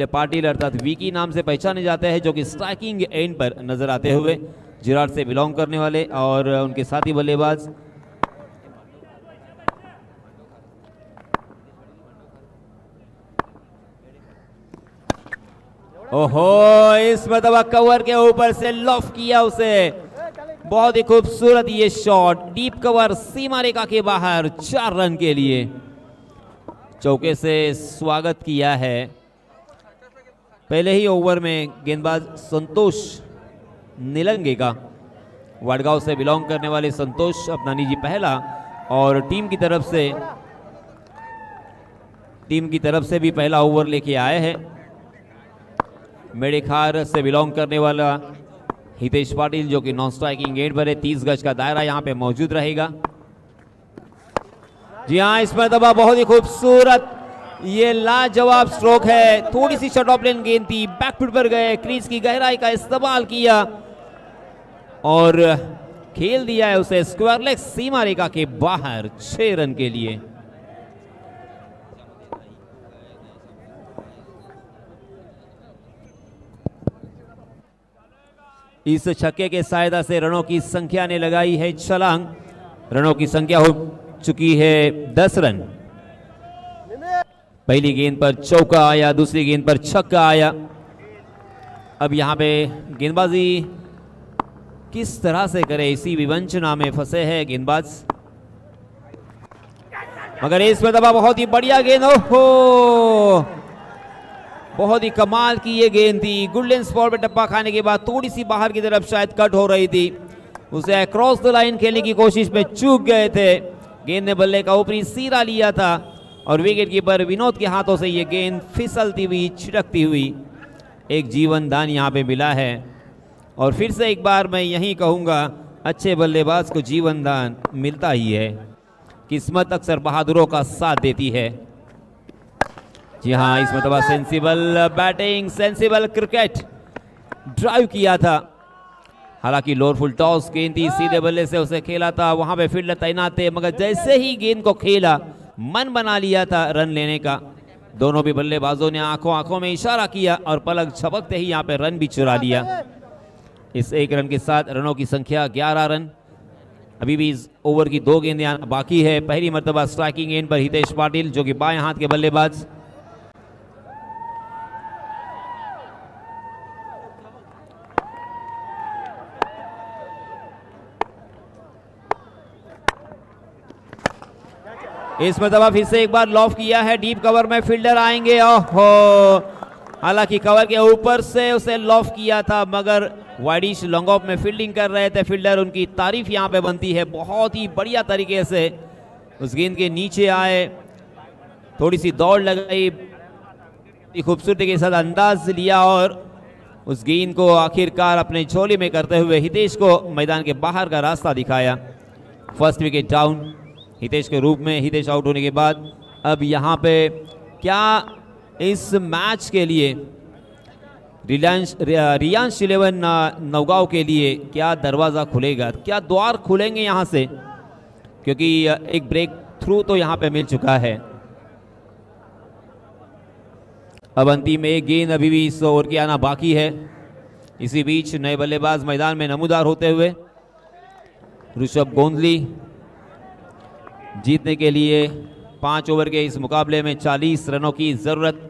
पाटिल अर्थात विकी नाम से पहचाने जाते हैं, जो कि स्ट्राइकिंग एंड पर नजर आते हुए जिराट से बिलोंग करने वाले, और उनके साथी बल्लेबाज ओहो, इस मरतबा कवर के ऊपर से लॉफ किया उसे. बहुत ही खूबसूरत ये शॉट, डीप कवर सीमा रेखा के बाहर 4 रन के लिए चौके से स्वागत किया है. पहले ही ओवर में गेंदबाज संतोष नीलंगे का, वडगांव से बिलोंग करने वाले संतोष अपना निजी पहला, और टीम की तरफ से भी पहला ओवर लेके आए हैं. मेड़ेखार से बिलोंग करने वाला हितेश पाटिल जो कि नॉन स्ट्राइकिंग गेंद पर है, 30 गज का दायरा यहाँ पे मौजूद रहेगा। जी हाँ, इस मरतबा बहुत ही खूबसूरत ये लाजवाब स्ट्रोक है। थोड़ी सी शॉर्ट ऑफ लेन गेंद थी, बैकफुट पर गए, क्रीज की गहराई का इस्तेमाल किया और खेल दिया है उसे स्क्वायर लेग सीमा रेखा के बाहर 6 रन के लिए। इस छक्के के सहायता से रनों की संख्या ने लगाई है छलांग। रनों की संख्या हो चुकी है 10 रन। पहली गेंद पर चौका आया, दूसरी गेंद पर छक्का आया। अब यहां पे गेंदबाजी किस तरह से करे, इसी विवंचना में फंसे हैं गेंदबाज। मगर इस मरतबा बहुत ही बढ़िया गेंद, ओहो बहुत ही कमाल की ये गेंद थी। गुडलैंड स्पॉट पे टप्पा खाने के बाद थोड़ी सी बाहर की तरफ शायद कट हो रही थी, उसे क्रॉस द लाइन खेलने की कोशिश में चूक गए थे। गेंद ने बल्ले का ऊपरी सिरा लिया था और विकेट कीपर विनोद के हाथों से ये गेंद फिसलती हुई, छिटकती हुई एक जीवन दान यहाँ पे मिला है। और फिर से एक बार मैं यही कहूँगा, अच्छे बल्लेबाज को जीवन दान मिलता ही है। किस्मत अक्सर बहादुरों का साथ देती है। जी हाँ, इस मतलब sensible batting, sensible cricket drive किया था। हालांकि लोअर फुल टॉस गेंद थी, सीधे बल्ले से उसे खेला था, वहां पे फील्डर तैनात थे, मगर जैसे ही गेंद को खेला मन बना लिया था रन लेने का। दोनों भी बल्लेबाजों ने आंखों आंखों में इशारा किया और पलक झपकते ही यहाँ पे रन भी चुरा लिया। इस 1 रन के साथ रनों की संख्या 11 रन। अभी भी इस ओवर की 2 गेंदें बाकी है। पहली मरतबा स्ट्राइकिंग गेंद पर हितेश पाटिल जो कि बाएं हाथ के बल्लेबाज। इस मरतबा फिर से एक बार लॉफ किया है, डीप कवर में फील्डर आएंगे। ओहो, हालांकि कवर के ऊपर से उसे लॉफ किया था, मगर वाइडिश लॉन्ग ऑफ में फील्डिंग कर रहे थे फील्डर। उनकी तारीफ यहां पे बनती है, बहुत ही बढ़िया तरीके से उस गेंद के नीचे आए, थोड़ी सी दौड़ लगाई, खूबसूरती के साथ अंदाज लिया और उस गेंद को आखिरकार अपने झोली में करते हुए हितेश को मैदान के बाहर का रास्ता दिखाया। फर्स्ट विकेट डाउन हितेश के रूप में। हितेश आउट होने के बाद अब यहाँ पे क्या इस मैच के लिए रियांश 11 नौगांव के लिए क्या दरवाज़ा खुलेगा, क्या द्वार खुलेंगे यहाँ से, क्योंकि एक ब्रेक थ्रू तो यहाँ पे मिल चुका है। अब अंतिम एक गेंद अभी भी इस ओवर की आना बाकी है। इसी बीच नए बल्लेबाज मैदान में नमूदार होते हुए ऋषभ गोंदली जीतने के लिए 5 ओवर के इस मुकाबले में 40 रनों की ज़रूरत।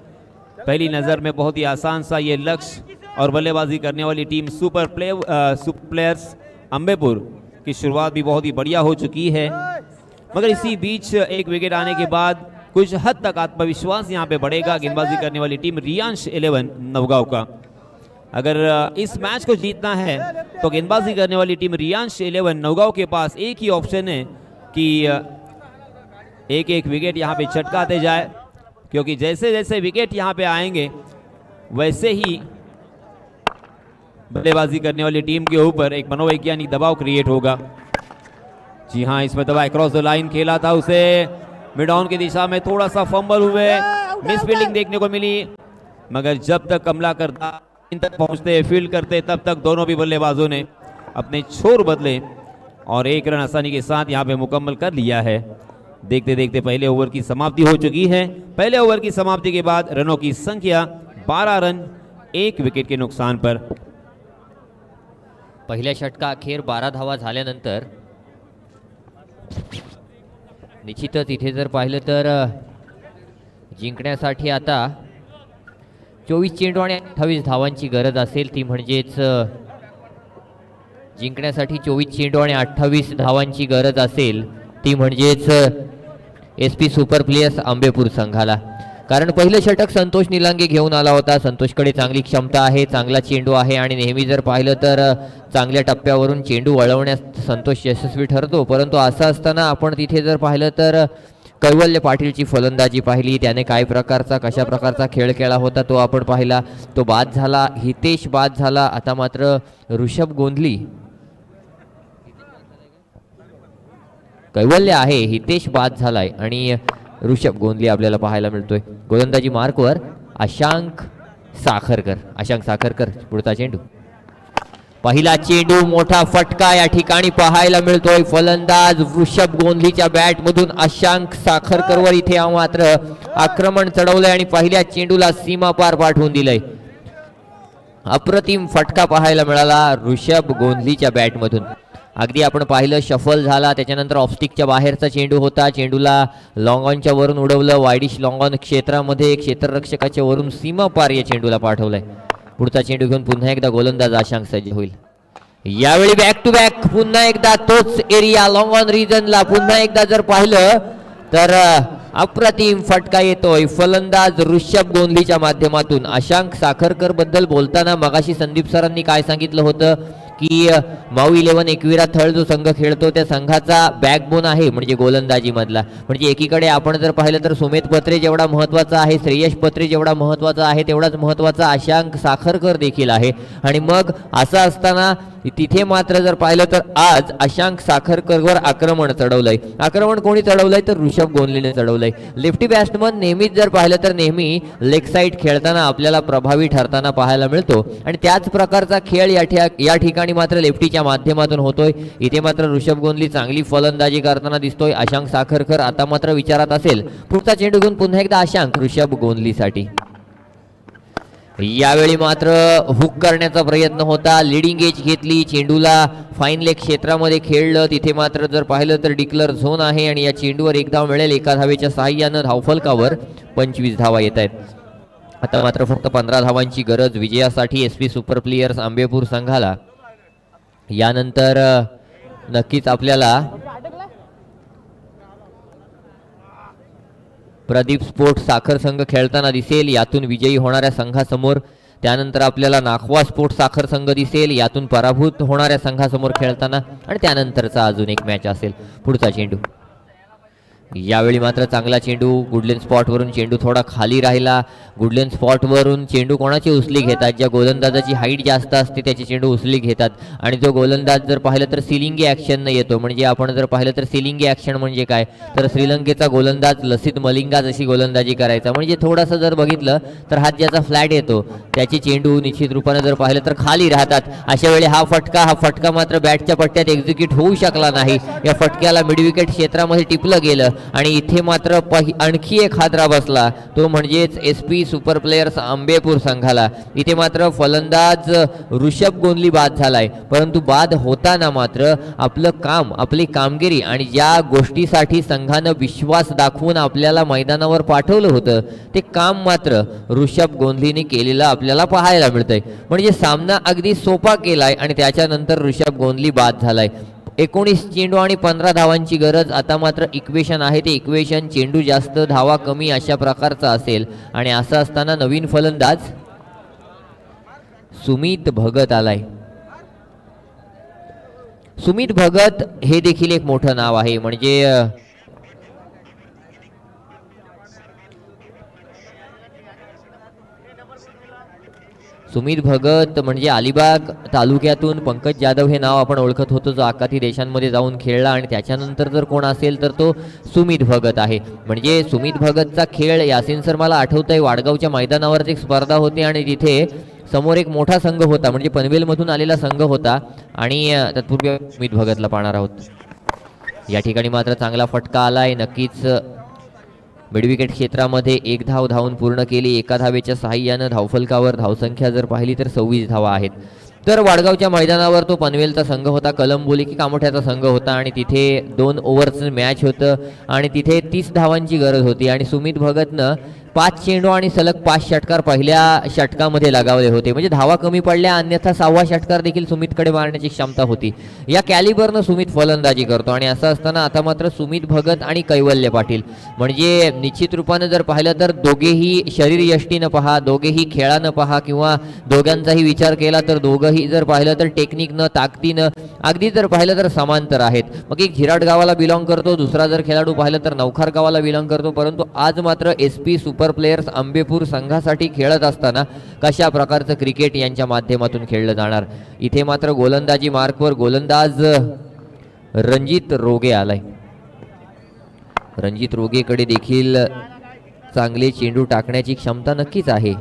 पहली नज़र में बहुत ही आसान सा ये लक्ष्य और बल्लेबाजी करने वाली टीम सुपर प्लेयर्स अम्बेपुर की शुरुआत भी बहुत ही बढ़िया हो चुकी है। मगर इसी बीच एक विकेट आने के बाद कुछ हद तक आत्मविश्वास यहाँ पे बढ़ेगा गेंदबाजी करने वाली टीम रियांश 11 नौगांव का। अगर इस मैच को जीतना है तो गेंदबाजी करने वाली टीम रियांश 11 नौगांव के पास एक ही ऑप्शन है कि एक एक विकेट यहाँ पे चटकाते जाए, क्योंकि जैसे जैसे विकेट यहाँ पे आएंगे वैसे ही बल्लेबाजी करने वाली टीम के ऊपर एक मनोवैज्ञानिक दबाव क्रिएट होगा। जी हाँ, इसमें दबाव क्रॉस द लाइन खेला था, उसे मिड ऑन की दिशा में थोड़ा सा फंबल हुए, मिस फील्डिंग देखने को मिली, मगर जब तक कमलाकर इन तक पहुंचते फील्ड करते तब तक दोनों भी बल्लेबाजों ने अपने छोर बदले और 1 रन आसानी के साथ यहाँ पे मुकम्मल कर लिया है। देखते देखते पहले ओवर की समाप्ति हो चुकी है। पहले ओवर की समाप्ति के बाद रनों की संख्या 12 रन 1 विकेट के नुकसान पर। पहिल्या षटका अखेर 12 धावा झाल्यानंतर निश्चितच इथे जर पाहिलं तर जिंकण्यासाठी आता 24 चेंडू आणि 28 धावांची गरज असेल, ती म्हणजेच जिंकण्यासाठी 24 चेंडू आणि 28 धावांची गरज असेल, ती म्हणजेच SP सुपर प्लेयर्स आंबेपूर संघाला। कारण पहिलं षटक संतोष निलांगे घेऊन आला होता, संतोषकडे चांगली क्षमता आहे, चांगला चेंडू आहे आणि नेहमी जर पाहिलं तर चांगल्या टप्प्यावरून चेंडू वळवण्यास संतोष यशस्वी ठरतो। परंतु असं असताना आपण तिथे जर पाहिलं तर कैवल्य पाटीलची फलंदाजी पाहिली, त्याने काय प्रकारचा कशा प्रकारचा खेळ खेळला होता तो आपण पाहिला. तो बाद झाला, हितेश बाद झाला. आता मात्र ऋषभ गोंधली, कैवल्य आहे, हितेश बाद झालाय आणि ऋषभ गोंधली आपल्याला पाहायला मिळतोय. गोलंदाजी मार्कवर अशांक साखरकर पुढचा चेंडू. पहिला चेंडू, मोठा फटका या ठिकाणी पाहायला मिळतोय. फलंदाज वृषभ गोंधलीच्या बॅट मधून अशांक साखरकरवर इथे मात्र आक्रमण चढवलंय आणि पहिल्या चेंडूला सीमा पार पाठवून दिलंय. अप्रतिम फटका पाहायला मिळाला ऋषभ गोंधलीच्या बॅट मधून. अगदी आपण पाहिलं शफल झाला, त्याच्यानंतर ऑफस्टिकच्या बाहेरचा चेंडू होता. चेंडूला लॉंग ऑनच्या वरून उडवलं, वायडिश लॉंग ऑन क्षेत्रामध्ये क्षेत्ररक्षकाच्या वरून सीमा पार या चेंडूला पाठवलंय. पुढचा चेंडू घेऊन पुन्हा एकदा गोलंदाज अशांक सज्ज होईल. यावेळी बॅक टू बॅक पुन्हा एकदा तोच एरिया लॉंग ऑन रिजनला पुन्हा एकदा जर पाहिलं तर अप्रतिम फटका येतोय फलंदाज ऋषभ गोंधलीच्या माध्यमातून. अशांक साखरकर बद्दल बोलताना मगाशी संदीप सरांनी काय सांगितलं होतं की माऊ 11 एकविरा थळ जो संघ खेळतो त्या संघाचा बॅकबोन आहे म्हणजे गोलंदाजी मधला. म्हणजे एकीकडे आपण जर पाहिलं तर सुमेध पत्रे जेवढा महत्वाचा आहे, श्रेयश पत्रे जेवढा महत्वाचा आहे, तेवढाच महत्वाचा अशांक साखरकर देखील आहे. आणि मग असं असताना तिथे मात्र जर पाहिलं तर आज अशांक साखरकरवर आक्रमण चढवलंय. आक्रमण कोणी चढवलंय तर ऋषभ गोंधलीने चढवलंय. लेफ्टी बॅट्समन नेहमीच जर पाहिलं तर नेहमी लेग साईड खेळताना आपल्याला प्रभावी ठरताना पाहायला मिळतो आणि त्याच प्रकारचा खेळ या ठिकाणी मात्र लेफ्टीच्या माध्यमातून होतोय. इथे मात्र ऋषभ गोंधली चांगली फलंदाजी करताना दिसतोय. अशांक साखरकर आता मात्र विचारात असेल. पुढचा चेंडू घेऊन पुन्हा एकदा अशांक ऋषभ गोंधलीसाठी. यावेळी मात्र हुक करण्याचा प्रयत्न होता, लिडिंग एज घेतली, चेंडूला फाईन लेग क्षेत्रामध्ये खेळलं. तिथे मात्र जर पाहिलं तर डिक्लर झोन आहे आणि या चेंडूवर एक धाव मिळेल. एका धावेच्या साहाय्यानं धावफलकावर 25 धावा येत आहेत. आता मात्र फक्त 15 धावांची गरज विजयासाठी एसपी सुपर प्लेयर्स आंबेपूर संघाला. यानंतर नक्कीच आपल्याला प्रदीप स्पोर्ट्स साखर संघ खेळताना दिसेल, यातून विजयी होणाऱ्या संघासमोर. त्यानंतर आपल्याला नाखवा स्पोर्ट्स साखर संघ दिसेल, यातून पराभूत होणाऱ्या संघासमोर खेळताना. आणि त्यानंतरचा अजून एक मॅच असेल. पुढचा चेंडू. यावेळी मात्र चांगला चेंडू, गुडलेन स्पॉटवरून चेंडू थोडा खाली राहिला. गुडलेन स्पॉटवरून चेंडू कोणाची उचली घेतात, ज्या गोलंदाजाची हाईट जास्त असते त्याची चेंडू उचली घेतात. आणि जो गोलंदाज जर पाहिलं तर सिलिंगी ॲक्शन येतो. म्हणजे आपण जर पाहिलं तर सिलिंगी ॲक्शन म्हणजे काय तर श्रीलंकेचा गोलंदाज लसित मलिंगा जशी गोलंदाजी करायचा. म्हणजे थोडंसं जर बघितलं तर हात ज्याचा फ्लॅट येतो त्याची चेंडू निश्चित रूपाने जर पाहिलं तर खाली राहतात. अशा वेळी हा फटका मात्र बॅटच्या पट्ट्यात एक्झिक्यूट होऊ शकला नाही. या फटक्याला मिडविकेट क्षेत्रामध्ये टिपलं गेलं आणि इथे मात्र आणखी एक हादरा बसला, तो म्हणजेच एसपी सुपर प्लेयर्स आंबेपूर संघाला. इथे मात्र फलंदाज ऋषभ गोंधली बाद झालाय. परंतु बाद होताना मात्र आपलं काम, आपली कामगिरी आणि ज्या गोष्टीसाठी संघानं विश्वास दाखवून आपल्याला मैदानावर पाठवलं होतं ते काम मात्र ऋषभ गोंधलीने केलेलं आपल्याला पाहायला मिळतंय. म्हणजे सामना अगदी सोपा केलाय आणि त्याच्यानंतर ऋषभ गोंधली बाद झालाय. 19 चेंडू आणि 15 धावांची गरज. आता मात्र इक्वेशन आहे ते इक्वेशन चेंडू जास्त धावा कमी अशा प्रकारचं असेल. आणि असं असताना नवीन फलंदाज सुमित भगत आलाय. सुमित भगत हे देखील एक मोठं नाव आहे. म्हणजे सुमित भगत म्हणजे अलिबाग तालुक्यातून पंकज जाधव हे नाव आपण ओळखत होतो, जो आखाती देशांमध्ये जाऊन खेळला. आणि त्याच्यानंतर जर कोण असेल तर तो सुमित भगत आहे. म्हणजे सुमित भगतचा खेळ यासिन सर मला आठवतंय, वाडगावच्या मैदानावर एक स्पर्धा होती आणि तिथे समोर एक मोठा संघ होता, म्हणजे पनवेलमधून आलेला संघ होता. आणि तत्पूर्वी सुमित भगतला पाहणार आहोत. या ठिकाणी मात्र चांगला फटका आलाय. नक्कीच मिडविकेट क्षेत्रामध्ये एक धाव धावून पूर्ण केली. एका धावेच्या साहाय्यानं धावफलकावर धावसंख्या जर पाहिली तर 26 धावा आहेत. तर वाडगावच्या मैदानावर तो पनवेलचा संघ होता, कलंबोली की कामोठ्याचा संघ होता आणि तिथे 2 ओव्हरचं मॅच होतं आणि तिथे 30 धावांची गरज होती. आणि सुमित भगतनं 5 चेंडू आणि सलग 5 षटकार पहिल्या षटकामध्ये लगावले होते, म्हणजे धावा कमी पडल्या, अन्यथा 6वा षटकार देखील सुमितकडे मारण्याची क्षमता होती. या कॅलिबरनं सुमित फलंदाजी करतो आणि असं असताना आता मात्र सुमित भगत आणि कैवल्य पाटील म्हणजे निश्चित रूपानं जर पाहिलं तर दोघेही शरीर यष्टीनं पहा, दोघेही खेळानं पहा किंवा दोघांचाही विचार केला तर दोघंही जर पाहिलं तर टेक्निकनं ताकदीनं अगदी जर पाहिलं तर समांतर आहेत. मग एक झिराट गावाला बिलॉंग करतो, दुसरा जर खेळाडू पाहिलं तर नवखार गावाला बिलॉंग करतो, परंतु आज मात्र SP सुपर प्लेयर्स आंबेपूर संघासाठी खेळत असताना कशा प्रकारचं क्रिकेट यांच्या माध्यमातून खेळलं जाणार. इथे मात्र गोलंदाजी मार्कवर गोलंदाज रणजित रोगे आलाय. रणजित रोगेकडे देखील चांगले चेंडू टाकण्याची क्षमता नक्कीच आहे.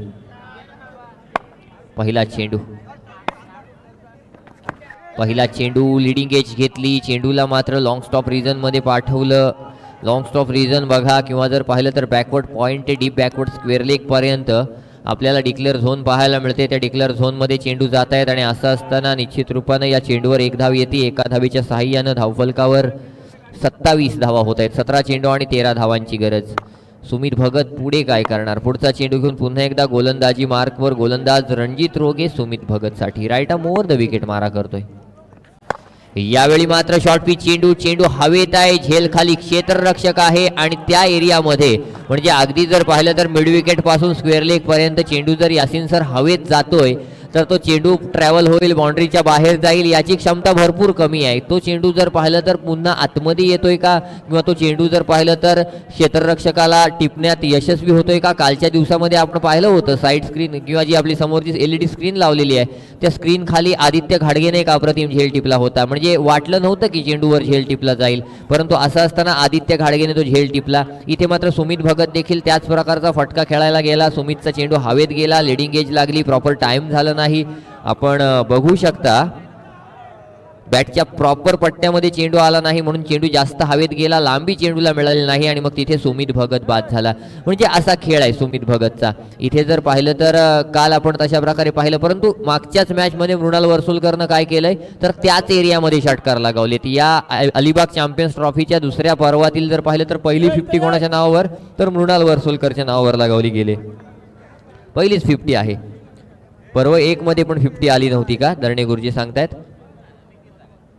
पहिला चेंडू लिडिंग एज घेतली, चेंडूला मात्र लॉंग स्टॉप रिजन मध्ये पाठवलं. लॉंग स्टॉप रिजन बघा किंवा जर पाहिलं तर बॅकवर्ड पॉईंट ते डीप बॅकवर्ड स्क्वेअर लेग पर्यंत आपल्याला डिक्लेअर झोन पाहायला मिळते. त्या डिक्लेअर झोनमध्ये चेंडू जात आहेत आणि असं असताना निश्चित रूपानं या चेंडूवर एक धाव येते. एका धावीच्या साहाय्यानं धावफलकावर 27 धावा होत आहेत. 17 चेंडू आणि 13 धावांची गरज. सुमित भगत पुढे काय करणार? पुढचा चेंडू घेऊन पुन्हा एकदा गोलंदाजी मार्कवर गोलंदाज रणजित रोगे सुमित भगतसाठी right arm over the wicket मारा करतोय. यावेळी मात्र शॉर्ट पिच चेंडू हवेत आहे, झेल खाली क्षेत्ररक्षक आहे आणि त्या एरियामध्ये म्हणजे अगदी जर पाहिलं तर मिड विकेट पासून स्क्वेअर लेग पर्यंत चेंडू जर यासिन सर हवेत जातोय तर तो चेंडू ट्रॅव्हल होईल, बाउंड्रीच्या बाहेर जाईल याची क्षमता भरपूर कमी आहे. तो चेंडू जर पाहिलं तर पुन्हा आतमध्ये येतोय का किंवा तो चेंडू जर पाहिलं तर क्षेत्ररक्षकाला टिपण्यात यशस्वी होतोय का? कालच्या दिवसामध्ये आपण पाहिलं होतं साईड स्क्रीन किंवा जी आपली समोरची LED स्क्रीन लावलेली आहे त्या स्क्रीन खाली आदित्य घाडगेने एक अप्रतिम झेल टिपला होता. म्हणजे वाटलं नव्हतं की चेंडूवर झेल टिपला जाईल, परंतु असं असताना आदित्य घाडगेने तो झेल टिपला. इथे मात्र सुमित भगत देखील त्याच प्रकारचा फटका खेळायला गेला. सुमितचा चेंडू हवेत गेला, लिडिंग एज लागली, प्रॉपर टाइम झालं नाही. आपण बघू शकता बॅटच्या प्रॉपर पट्ट्यामध्ये चेंडू आला नाही म्हणून चेंडू जास्त हवेत गेला, लांबी चेंडूला मिळाली नाही आणि मग तिथे सुमित भगत बाद झाला. म्हणजे असा खेळ आहे सुमित भगतचा. इथे जर पाहिलं तर काल आपण तशा प्रकारे पाहिलं, परंतु मागच्याच मॅचमध्ये मृणाल वरसुलकरनं काय केलंय तर त्याच एरियामध्ये षटकार लगावलेत. या अलिबाग चॅम्पियन्स ट्रॉफीच्या दुसऱ्या पर्वातील जर पाहिलं तर पहिली 50 कोणाच्या नावावर तर मृणाल वरसुलकरच्या नावावर लगावली गेली. पहिलीच 50 आहे. पर्व 1 मध्ये पण 50 आली नव्हती का? दरणे गुरुजी सांगतायत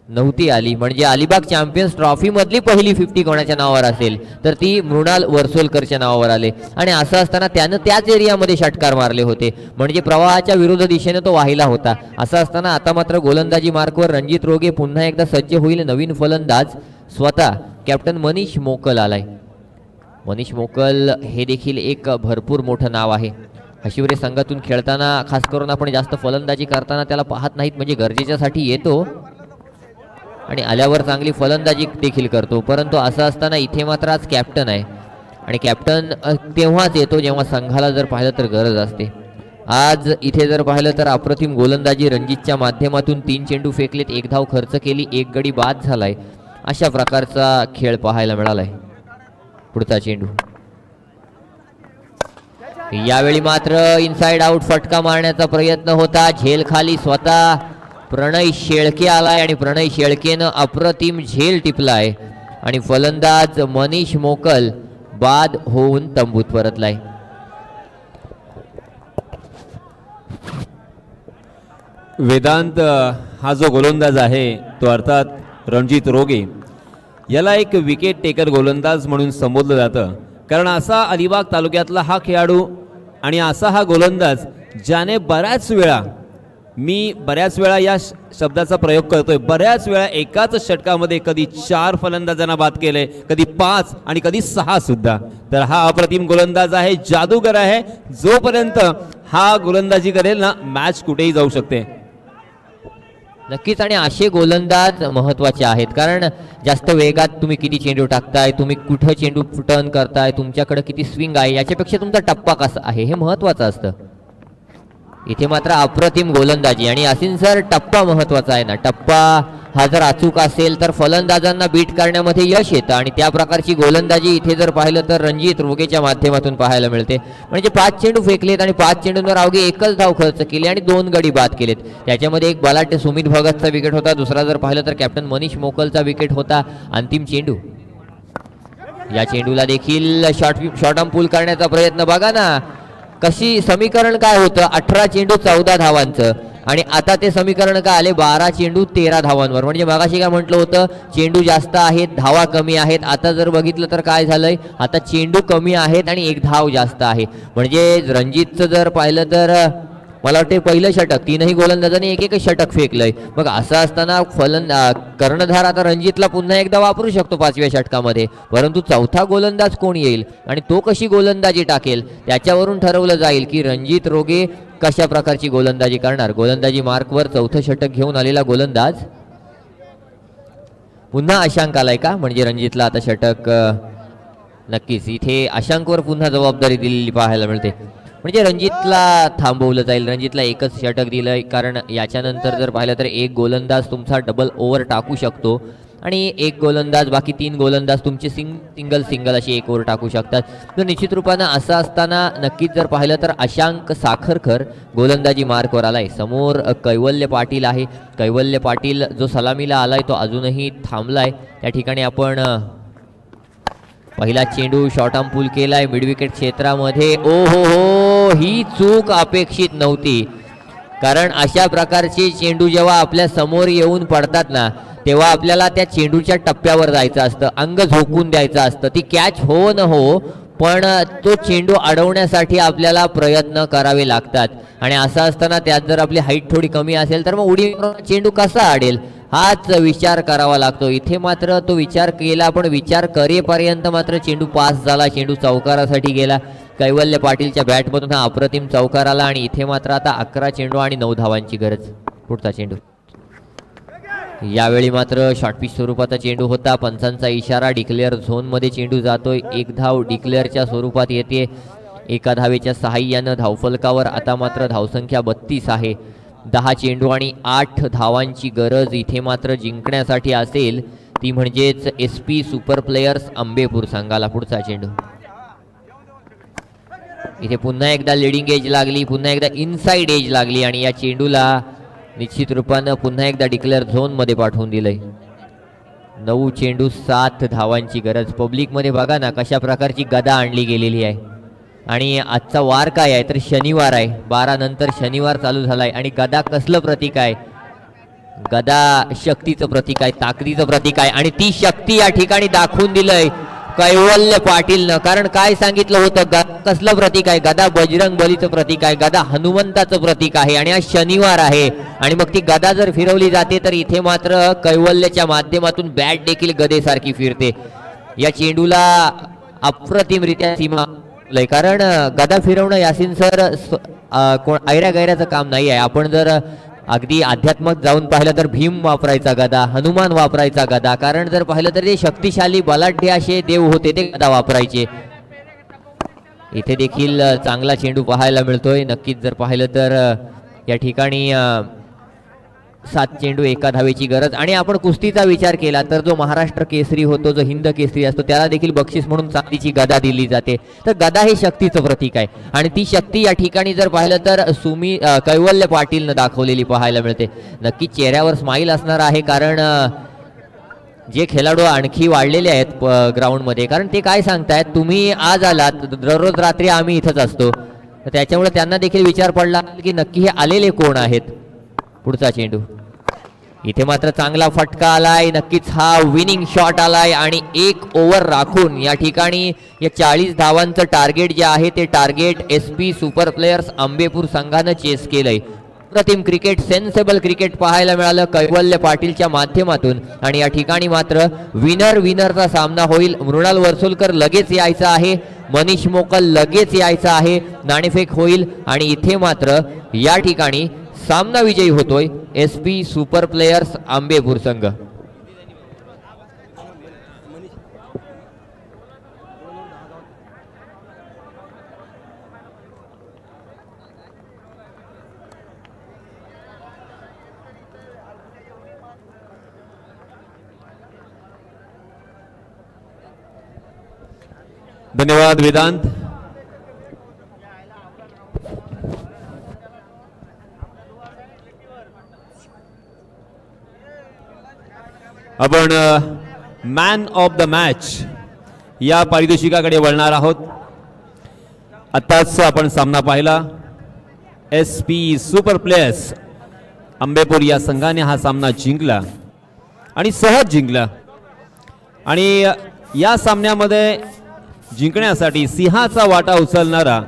नव्हती आली. म्हणजे अलिबाग चॅम्पियन्स ट्रॉफी मधली पहिली 50 कोणाच्या नावावर असेल तर ती मृणाल वरसोलकरच्या नावावर आले आणि असं असताना त्यानं त्याच एरियामध्ये षटकार मारले होते. म्हणजे प्रवाहाच्या विरुद्ध दिशेने तो वाहिला होता. असं असताना आता मात्र गोलंदाजी मार्कवर रणजित रोगे पुन्हा एकदा सज्ज होईल. नवीन फलंदाज स्वतः कॅप्टन मनीष मोकल आलाय. मनीष मोकल हे देखील एक भरपूर मोठं नाव आहे. हशिवरे संघातून खेळताना खास करून आपण जास्त फलंदाजी करताना त्याला पाहत नाहीत, म्हणजे गरजेच्यासाठी येतो आणि आल्यावर चांगली फलंदाजी देखील करतो. परंतु असं असताना इथे मात्र आज कॅप्टन आहे आणि कॅप्टन तेव्हाच येतो जेव्हा संघाला जर पाहिलं तर गरज असते. आज इथे जर पाहिलं तर अप्रतिम गोलंदाजी रणजितच्या माध्यमातून 3 चेंडू फेकलेत, 1 धाव खर्च केली, 1 गडी बाद झालाय. अशा प्रकारचा खेळ पाहायला मिळालाय. पुढचा चेंडू यावेळी मात्र इनसाइड आउट फटका मारण्याचा प्रयत्न होता. झेल खाली स्वतः प्रणय शेळके आलाय आणि प्रणय शेळकेनं अप्रतिम झेल टिपलाय आणि फलंदाज मनीष मोकल बाद होऊन तंबूत परतलाय. वेदांत हा जो गोलंदाज आहे तो अर्थात रणजित रोगे याला एक विकेट टेकर गोलंदाज म्हणून संबोधलं जातं, कारण असा अलिबाग तालुक्यातला हा खेळाडू आणि असा हा गोलंदाज ज्याने बऱ्याच वेळा या शब्दाचा प्रयोग करतोय, बऱ्याच वेळा एकाच षटकामध्ये कधी 4 फलंदाजांना बाद केले, कधी 5 आणि कधी 6 सुद्धा. तर हा अप्रतिम गोलंदाज आहे, जादूगर आहे. जोपर्यंत हा गोलंदाजी करेल ना मॅच कुठेही जाऊ शकते. नक्कीच आणि असे गोलंदाज महत्त्वाचे आहेत, कारण जास्त वेगात तुम्ही किती चेंडू टाकताय, तुम्ही कुठं चेंडू टर्न करताय, तुमच्याकडे किती स्विंग आहे याच्यापेक्षा तुमचा टप्पा कसा आहे हे महत्त्वाचं असतं. इथे मात्र अप्रतिम गोलंदाजी आणि यासिन सर टप्पा महत्त्वाचा आहे ना. टप्पा हा जर अचूक असेल तर फलंदाजांना बीट करण्यामध्ये यश येतं आणि त्या प्रकारची गोलंदाजी इथे जर पाहिलं तर रणजित रोगेच्या माध्यमातून पाहायला मिळते. म्हणजे 5 चेंडू फेकलेत आणि 5 चेंडूंवर अवघे 1च धाव खर्च केली आणि 2 गडी बाद केलेत. त्याच्यामध्ये एक बलाढ्य सुमित भगतचा विकेट होता, दुसरा जर पाहिलं तर कॅप्टन मनीष मोकलचा विकेट होता. अंतिम चेंडू या चेंडूला देखील शॉर्ट आर्म पुल करण्याचा प्रयत्न. बघा ना कशी समीकरण काय होतं, 18 चेंडू 14 धावांचं आणि आता ते समीकरण काय आले 12 चेंडू 13 धावांवर. म्हणजे मगाशी काय म्हटलं होतं चेंडू जास्त आहेत धावा कमी आहेत, आता जर बघितलं तर काय झालंय आता चेंडू कमी आहेत आणि एक धाव जास्त आहे. म्हणजे रणजितचं जर पाहिलं तर मला वाटते पहिलं षटक 3ही गोलंदाजांनी एक षटक फेकलंय. मग असं असताना कर्णधार आता रणजितला पुन्हा एकदा वापरू शकतो 5व्या षटकामध्ये, परंतु चौथा गोलंदाज कोण येईल आणि तो कशी गोलंदाजी टाकेल त्याच्यावरून ठरवलं जाईल की रणजित रोगे कशा प्रकारची गोलंदाजी करणार. गोलंदाजी मार्कवर चौथं षटक घेऊन आलेला गोलंदाज पुन्हा अशांक आलाय का, म्हणजे रणजितला आता षटक नक्कीच इथे अशांकवर पुन्हा जबाबदारी दिलेली पाहायला मिळते. म्हणजे रणजितला थांबवलं जाईल, रणजितला एकच षटक दिलंय कारण याच्यानंतर जर पाहिलं तर एक गोलंदाज तुमचा डबल ओव्हर टाकू शकतो आणि एक गोलंदाज बाकी 3 गोलंदाज तुमचे सिंगल अशी एक ओव्हर टाकू शकतात. तर निश्चित रूपानं असं असताना नक्कीच जर पाहिलं तर अशांक साखरकर गोलंदाजी मार्कवर आलाय. समोर कैवल्य पाटील आहे, कैवल्य पाटील जो सलामीला आलाय तो अजूनही थांबलाय. त्या ठिकाणी आपण पहिला चेंडू शॉर्ट आर्म पुल केलाय मिड विकेट क्षेत्रामध्ये. ओ हो ही चूक अपेक्षित नव्हती, कारण अशा प्रकारचे चेंडू जेव्हा आपल्या समोर येऊन पडतात ना तेव्हा आपल्याला त्या चेंडूच्या टप्प्यावर जायचं असतं, अंग झोकून द्यायचं असतं. ती कॅच हो न हो पण तो चेंडू अडवण्यासाठी आपल्याला प्रयत्न करावे लागतात आणि असं असताना त्यात जर आपली हाईट थोडी कमी असेल तर मग उडी चेंडू कसा अडेल हाच विचार करावा लागतो. इथे मात्र तो विचार केला पण विचार करेपर्यंत मात्र चेंडू पास झाला, चेंडू चौकारासाठी गेला. कैवल्य पाटीलच्या बॅटमधून हा अप्रतिम चौकार आला आणि इथे मात्र आता 11 चेंडू आणि 9 धावांची गरज. पुढचा चेंडू यावेळी मात्र शॉर्टपिच स्वरूपाचा चेंडू होता, पंचांचा इशारा, डिक्लेअर झोनमध्ये चेंडू जातोय, एक धाव डिक्लेअरच्या स्वरूपात येते. एका धावेच्या सहाय्यानं धावफलकावर आता मात्र धावसंख्या 32 आहे. 10 चेंडू आणि 8 धावांची गरज इथे मात्र जिंकण्यासाठी असेल, ती म्हणजेच SP सुपर प्लेयर्स आंबेपूर संघाला. पुढचा चेंडू इथे पुन्हा एकदा लिडिंग एज लागली, पुन्हा एकदा इनसाइड एज लागली आणि या चेंडूला निश्चित रूपानं पुन्हा एकदा डिक्लेअर झोन मध्ये पाठवून दिलंय. 9 चेंडू 7 धावांची गरज. पब्लिकमध्ये बघा ना कशा प्रकारची गदा आणली गेलेली आहे आणि आजचा वार काय आहे तर शनिवार आहे, 12 नंतर शनिवार चालू झालाय आणि गदा कसलं प्रतीक आहे, गदा शक्तीचं प्रतीक आहे, ताकदीचं प्रतीक आहे आणि ती शक्ती या ठिकाणी दाखवून दिलंय कैवल्य पाटीलनं. कारण काय सांगितलं होतं कसलं प्रतीक आहे, गदा बजरंग बलीचं प्रतीक आहे, गदा हनुमंताचं प्रतीक आहे आणि आज शनिवार आहे आणि मग ती गदा जर फिरवली जाते तर इथे मात्र कैवल्यच्या माध्यमातून बॅट देखील गदेसारखी फिरते. या चेंडूला अप्रतिमरित्या सीमा, कारण गदा फिरवणं यासिन सर कोण ऐऱ्या गैऱ्याचं काम नाही आहे. आपण जर अगदी अध्यात्मक जाऊन पाहिलं तर भीम वापरायचा गदा, हनुमान वापरायचा गदा, कारण जर पाहिलं तर ते शक्तिशाली बलाढ्य असे देव होते ते गदा वापरायचे. इथे देखील चांगला चेंडू पाहायला मिळतोय. नक्कीच जर पाहिलं तर या ठिकाणी 7 चेंडू 1 धावेची गरज आणि आपण कुस्तीचा विचार केला तर जो महाराष्ट्र केसरी होतो, जो हिंद केसरी असतो त्याला देखील बक्षीस म्हणून चांदीची गदा दिली जाते. तर गदा हे शक्तीचं प्रतीक आहे आणि ती शक्ती या ठिकाणी जर पाहिलं तर कैवल्य पाटीलनं दाखवलेली पाहायला मिळते. नक्की चेहऱ्यावर स्माईल असणार आहे कारण जे खेळाडू आणखी वाढलेले आहेत ग्राउंडमध्ये, कारण ते काय सांगतायत तुम्ही आज आलात, दररोज रात्री आम्ही इथंच असतो, त्याच्यामुळे त्यांना देखील विचार पडला की नक्की हे आलेले कोण आहेत. पुढचा चेंडू इथे मात्र चांगला फटका आलाय, नक्कीच हा विनिंग शॉट आलाय आणि 1 ओव्हर राखून या ठिकाणी या 40 धावांचं टार्गेट जे आहे ते target SP super players Ambepur संघानं चेस केलंय. प्रतिम क्रिकेट, सेन्सेबल क्रिकेट पाहायला मिळालं कैवल्य पाटीलच्या माध्यमातून आणि या ठिकाणी मात्र विनरचा सामना होईल. मृणाल वर्सोलकर लगेच यायचा आहे, मनीष मोकल लगेच यायचा आहे, नाणेफेक होईल आणि इथे मात्र या ठिकाणी सामना विजयी होतोय SP सुपर प्लेयर्स आंबेपूर संघ. धन्यवाद वेदांत. आपण मॅन ऑफ द मॅच या पारितोषिकाकडे वळणार आहोत. आत्ताच आपण सामना पाहिला. SP सुपर प्लेयर्स आंबेपूर या संघाने हा सामना जिंकला आणि सहज जिंकला. आणि या सामन्यामध्ये जिंकण्यासाठी सिंहाचा वाटा उचलणारा